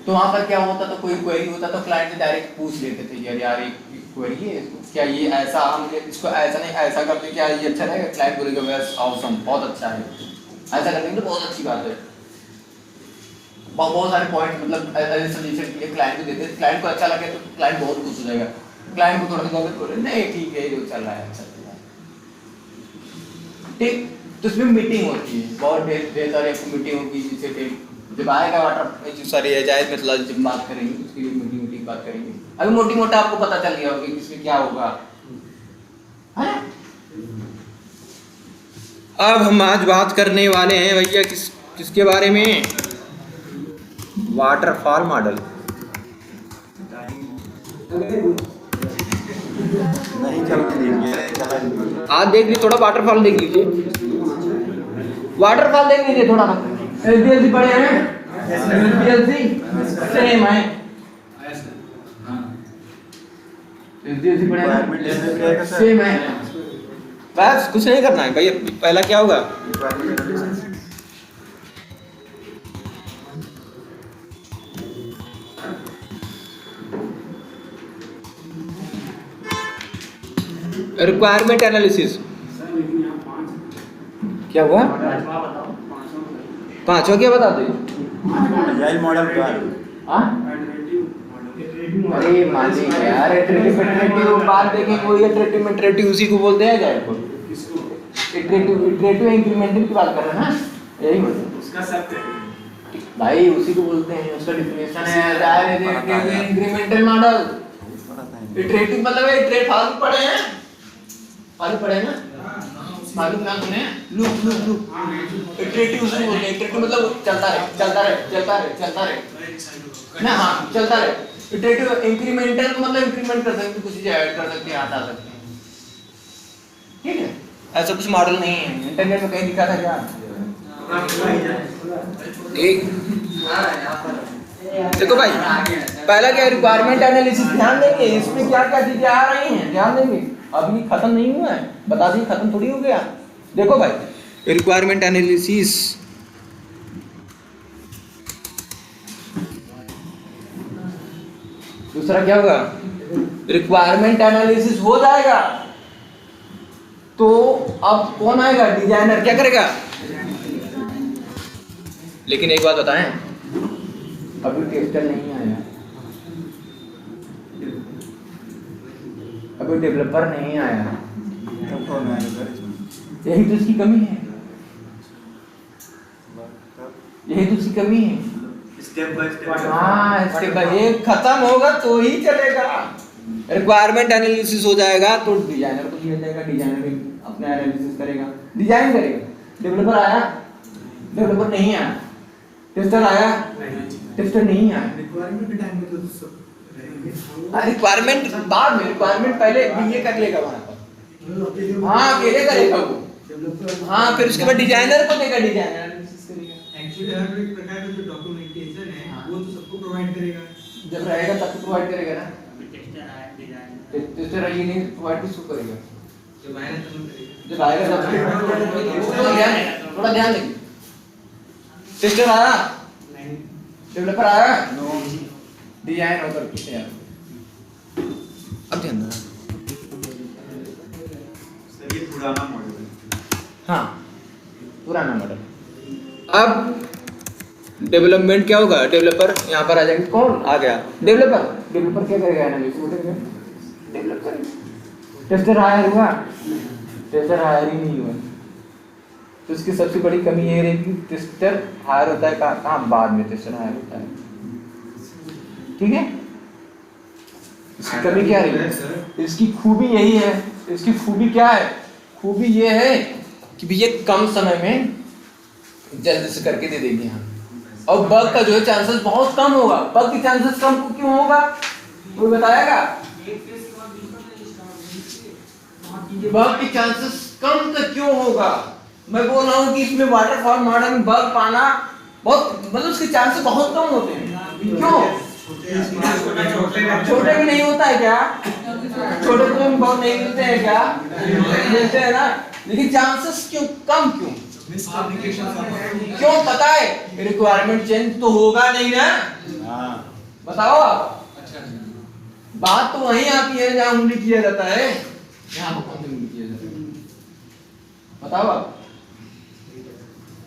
तो वहाँ पर क्या होता था, कोई क्वेरी होता तो क्लाइंट से डायरेक्ट पूछ लेते थे, यार ये क्वेरी है, क्या ये ऐसा, हम इसको ऐसा नहीं ऐसा करते, क्या ये अच्छा रहेगा? क्लाइंट बोलेगा बस ऑसम, बहुत अच्छा है, ऐसा करते तो बहुत अच्छी बात है। बहुत सारे पॉइंट मतलब ऐसे सजेशन के लिए क्लाइंट को देते, क्लाइंट को अच्छा लगे तो क्लाइंट बहुत खुश हो जाएगा, क्लाइंट को थोड़ा सा गलत बोले नहीं ठीक है जो चल रहा है अच्छा चल रहा है, ठीक। तो इसमें मीटिंग होती है, बहुत ढेर सारी मीटिंग होगी, जिससे जब आएगा वाटर सॉरी एजाइल में मतलब जब बात करेंगे उसकी मोटी बात करेंगे। अभी मोटी मोटा आपको पता चल गया होगा कि इसमें क्या होगा, है ना? अब हम आज बात करने वाले हैं भैया किसके बारे में? Waterfall model. नहीं चल के देखिए, आज देख लीजिए थोड़ा, वाटरफॉल देख लीजिए, वाटरफॉल देख लीजिए थोड़ा। एसडीएलसी पढ़े हैं? एसडीएलसी सेम है, एसडीएलसी पढ़े हैं सेम है, बस कुछ नहीं करना है भैया। पहला क्या होगा? Requirement analysis. क्या हुआ? पांचवा क्या बता दो? एजाइल मॉडल का अरे मालिक यार, इटरेटिव बात देखें, कोई इटरेटिव उसी को बोलते हैं जाए को, इटरेटिव इंक्रीमेंटल की बात कर रहे हैं ना, यही मतलब उसका सब भाई उसी को बोलते हैं, उसका डेफिनेशन है इंक्रीमेंटल मॉडल। इटरेटिव मतलब इटरेट फालतू पढ़े हैं, फालतू पढ़े हैं ना, मालूम ना सुने लूप इटरेटिव उसे बोलते हैं। इटरेटिव मतलब चलता रहे ना, हाँ चलता रहे। इटरेटिव इंक्रीमेंटल मतलब इंक्रीमेंट कर सकते हैं, कुछ चीजें ऐड कर सकते हैं, हटा सकते हैं, ठीक है? ऐसा कुछ मॉडल नहीं है, इंटरनेट में कहीं दिखा था क्या? ठीक, देखो भाई, पहला क्या रिक्वायरमेंट एनालिसिस, ध्यान देंगे इसमें क्या क्या चीजें आ रही हैं, ध्यान देंगे। अभी खत्म नहीं हुआ है, बता दी खत्म थोड़ी हो गया। देखो भाई, रिक्वायरमेंट एनालिसिस दूसरा क्या होगा? रिक्वायरमेंट एनालिसिस हो जाएगा तो अब कौन आएगा? डिजाइनर क्या करेगा? लेकिन एक बात बताएं, अभी टेस्टर नहीं आया, अभी डेवलपर नहीं आया, यही तो इसकी कमी है, यही तो इसकी कमी है। स्टेप बाय स्टेप, हाँ स्टेप बाय एक खत्म होगा तो ही चलेगा। रिक्वायरमेंट एनालिसिस हो जाएगा तो डिजाइनर को दिया जाएगा, डिजाइनर भी अपना एनालिसिस करेगा, डिजाइन करेगा। डेवलपर आया, डेवलपर नहीं आया, टेस्टर आया, टेस्टर नहीं आया। रिक्वायरमेंट के टाइम में तो सब रहेंगे। रिक्वायरमेंट बाद में, रिक्वायरमेंट पहले बीए कर लेगा वहां पर, हाँ अकेले करेगा वो, हाँ फिर उसके बाद डिजाइनर को देगा, डिजाइनर एनालिसिस करेगा। एक्चुअली हर एक प्रकार का जो डॉक्यूमेंटेशन है हाँ। वो तो सबको प्रोवाइड करेगा। जब रहेगा तब तो प्रोवाइड करेगा ना। अभी टेस्टर आया डिजाइन टेस्टर ये नहीं प्रोवाइड किसको करेगा? जब आएगा तब हम करेंगे। जब आएगा तब थोड़ा ध्यान देंगे। टेस्टर आया, नहीं डेवलपर आया, डिजाइन होकर पीछे यार। अब ध्यान दो। सर ये पुराना मॉडल है। हाँ, पुराना मॉडल। अब डेवलपमेंट क्या होगा? डेवलपर यहाँ पर आ जाएंगे। कौन आ गया? डेवलपर। डेवलपर क्या करेगा? एनालिसिस करेगा, डेवलप करेगा। टेस्टर हायर हुआ? टेस्टर हायर ही नहीं हुआ। तो इसकी सबसे बड़ी कमी ये रहेगी कि टेस्टर हायर होता है कहाँ? बाद में टेस्टर हायर होता है। ठीक है, इसकी कमी क्या रही? इसकी खूबी यही है। इसकी खूबी क्या है? खूबी ये है कि भैया कम समय में जल्दी से करके दे देंगे हम, और बग का जो है चांसेस बहुत कम होगा। बग की चांसेस कम क्यों होगा? वो बताएगा। बग की चांसेस कम तो क्यों होगा? मैं बोल रहा हूँ कि इसमें वाटरफॉल मॉडल में बग पाना बहुत, मतलब उसके चांसेस बहुत कम होते हैं। क्यों? छोटे भी नहीं होता है क्या? छोटे तो हम बहुत नहीं मिलते हैं क्या? मिलते हैं ना, लेकिन चांसेस क्यों कम? क्यों? क्यों पता है? रिक्वायरमेंट चेंज तो होगा नहीं ना। हाँ बताओ आप। बात तो वहीं आती है जहाँ उंगली किया जाता है। यहाँ पर कौन सी उंगली किया जाता है? बताओ आप।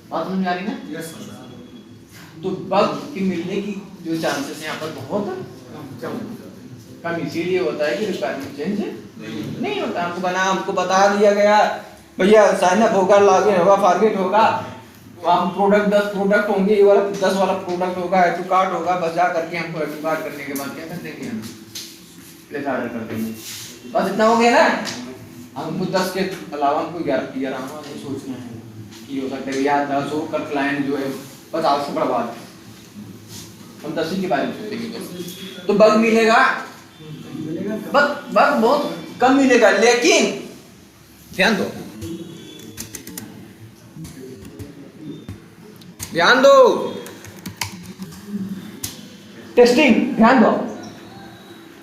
बात समझ में आ रही ना? तो बग के मिलने की जो चांसेस यहाँ पर बहुत कम इसीलिए होता है कि रिक्वायरमेंट चेंज नहीं होता। हमको बता दिया गया भैया साइन अप होगा, लॉगिन होगा, फॉरगेट होगा, वहाँ प्रोडक्ट 10 प्रोडक्ट होंगे, ये वाला 10 वाला प्रोडक्ट होगा, ऐड टू कार्ट होगा, बस जा करके हमको ऐड टू कार्ट करने के बाद क्या कर देंगे? हम प्लेस ऑर्डर कर देंगे। बस इतना हो गया ना। हमको 10 के अलावा हमको 11 सोचना है कि हो सकता है या 10 हो कर क्लाइंट जो है बस आपसे बढ़वा दे। हम 10 ही के बारे में सोचेंगे तो बग मिलेगा। बग बहुत कम मिलेगा, लेकिन ध्यान दो, ध्यान दो। टेस्टिंग, ध्यान दो।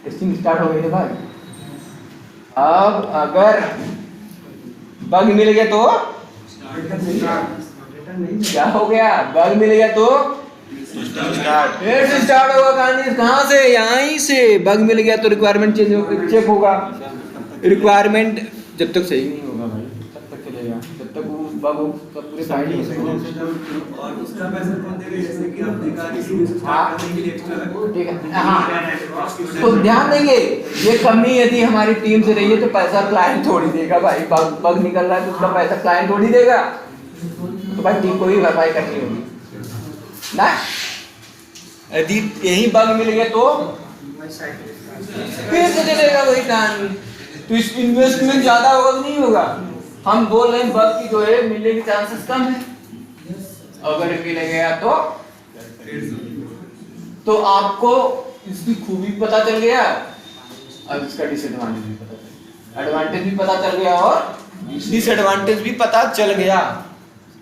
टेस्टिंग स्टार्ट हो गई है भाई। अब अगर बग मिल गया तो क्या हो गया? बग मिल गया तो फिर से स्टार्ट होगा कहानी। कहाँ से? यहाँ से। बग मिल गया तो रिक्वायरमेंट चेक होगा। रिक्वायरमेंट जब तक सही नहीं होगा भाई तब तक चलेगा, जब तक वो बग पूरे साइड ही और उसका पैसा कौन देगा? जैसे कि आपने कहा कि स्टार्ट करने के लिए एक्स्ट्रा ठीक है। हाँ, तो ध्यान देंगे ये कमी यदि हमारी टीम से रही है तो पैसा क्लाइंट थोड़ी देगा भाई। बग निकल रहा है तो उसका पैसा क्लाइंट थोड़ी देगा। तो भाई टीम को ही भरपाई करनी होगी ना। यदि यही बग मिल गया तो फिर से चलेगा वही कहानी। तो इस इन्वेस्टमेंट ज्यादा होगा तो नहीं होगा। हम बोल रहे हैं बग की जो है मिलने के चांसेस कम है। अगर मिल गया तो आपको इसकी खूबी पता चल गया, अब इसका डिसएडवांटेज भी पता चल गया। एडवांटेज भी पता चल गया और डिसएडवांटेज भी पता चल गया।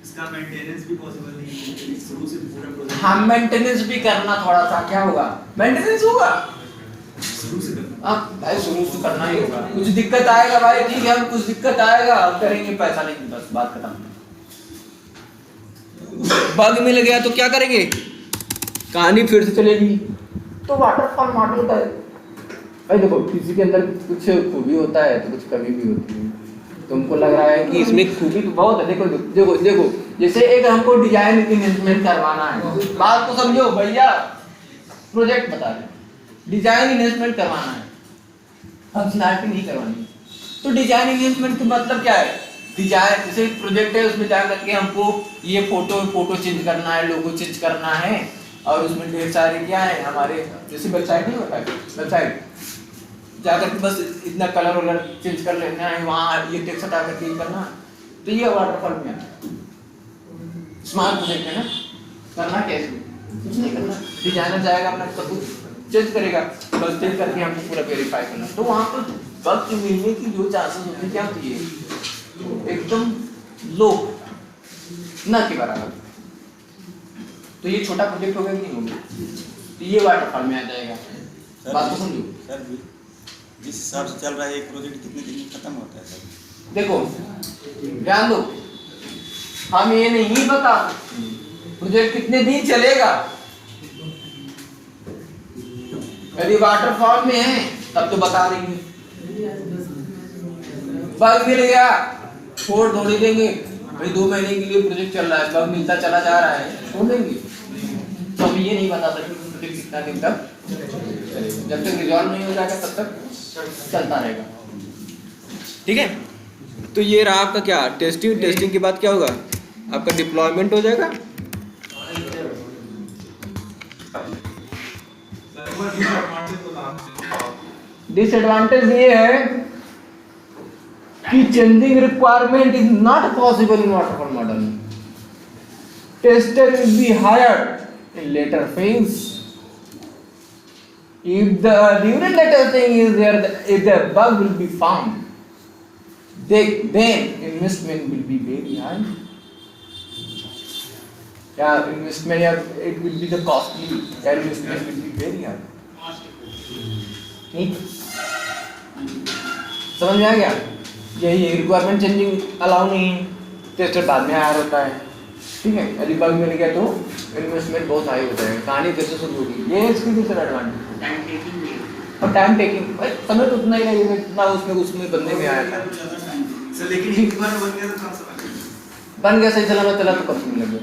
इसका मेंटेनेंस भी पॉसिबल नहीं है शुरू से पूरा प्रोजेक्ट। हाँ, मेंटेनेंस भी करना थोड़ा सा क्या होगा? मेंटेनेंस होगा शुरू से करना। भाई, शुरू से करना ही होगा। कुछ दिक्कत आएगा भाई, ठीक है, हम कुछ दिक्कत आएगा करेंगे, पैसा नहीं, बस बात खत्म। बग मिल गया तो क्या करेंगे? कहानी फिर से चलेगी। तो वाटरफॉल मॉडल का भाई देखो, किसी के अंदर कुछ खूबी होता है तो कुछ कमी भी होती है। तुमको लग रहा है कि इसमें खूबी तो बहुत है। देखो देखो देखो, जैसे एक हमको डिजाइन इन्वेस्टमेंट करवाना है, बात को समझो भैया, प्रोजेक्ट बता रहे, डिजाइन इन्वेस्टमेंट करवाना है, फंक्शनैलिटी नहीं करवानी। तो डिजाइन इन्वेस्टमेंट का मतलब क्या है? डिजाइन जैसे प्रोजेक्ट है, उसमें जा करके हमको ये फोटो चेंज करना है, लोगो चेंज करना है, और उसमें ढेर सारे क्या है हमारे, जैसे वेबसाइट नहीं होता है, वेबसाइट जाकर के बस इतना कलर वलर चेंज कर लेना है, वहाँ ये टेक्स्ट हटा करके ये करना। तो ये वाटरफॉल में आता है। स्मार्ट प्रोजेक्ट है ना, करना क्या इसमें? कुछ नहीं करना, डिजाइनर जाएगा अपना सब कुछ चेंज करेगा, बस चेंज करके हमको पूरा वेरीफाई करना। तो वहाँ पर बग मिलने की जो चांसेस होती है क्या होती है? एकदम लो, ना के बराबर। तो ये छोटा प्रोजेक्ट होगा कि नहीं होगा? तो ये वाटरफॉल में आ जाएगा। बात तो समझो। सर जिस हिसाब से चल रहा है एक प्रोजेक्ट कितने दिन में खत्म होता है सर? देखो ध्यान दो, हम ये नहीं बता प्रोजेक्ट कितने दिन चलेगा। यदि वाटरफॉल में है तब तो बता देंगे, बग मिल गया छोड़ थोड़ी देंगे भाई, 2 महीने के लिए प्रोजेक्ट चल रहा है, बग मिलता चला जा रहा है, छोड़ देंगे। तो अभी ये नहीं बता सकते प्रोजेक्ट कितना दिन तक चलेगा, जब तक रिजॉल्व नहीं हो जाएगा तब तक चलता रहेगा। ठीक है, तो ये रहा आपका क्या टेस्टिंग। टेस्टिंग के बाद क्या होगा? आपका डिप्लॉयमेंट हो जाएगा। डिसएडवांटेज ये है कि changing requirement is not possible in waterfall model. Tester will be hired in later phase. If the during the testing is there, if the bug will be found, then investment will be very high. Yeah, investment, yeah, it will be the costly. Yeah, investment will be very high. ठीक, समझ में आ गया? यही requirement changing allow नहीं, tester बाद में higher होता है। ठीक है, यदि बग मिल गया तो इन्वेस्टमेंट बहुत हाई होता है। कहानी फिर से शुरू होगी। ये इसकी डिसएडवांटेज टाइम टेकिंग भी है। और टाइम टेकिंग, समय तो उतना ही लगेगा जितना उसमें बनने में आया था। सर लेकिन एक बार बन गया तो कहाँ से बन गया, सही सलामत चला तो कब नहीं लगे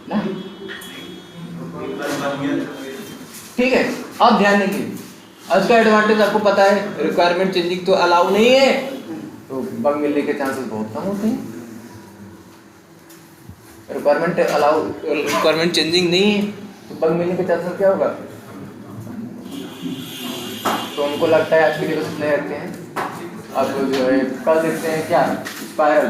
ना। एक बार बन गया तो ठीक है, अब ध्यान देंगे, आज का एडवांटेज आपको पता है, रिक्वायरमेंट चेंजिंग तो अलाउ नहीं है, तो बग मिलने के चांसेस बहुत कम होते हैं। रिक्वायरमेंट चेंजिंग नहीं है तो बग मिलने के चांसेस क्या होगा? तो हमको लगता है आज के लिए बस इतना रखते हैं। अब जो है कल देखते हैं क्या स्पाइरल।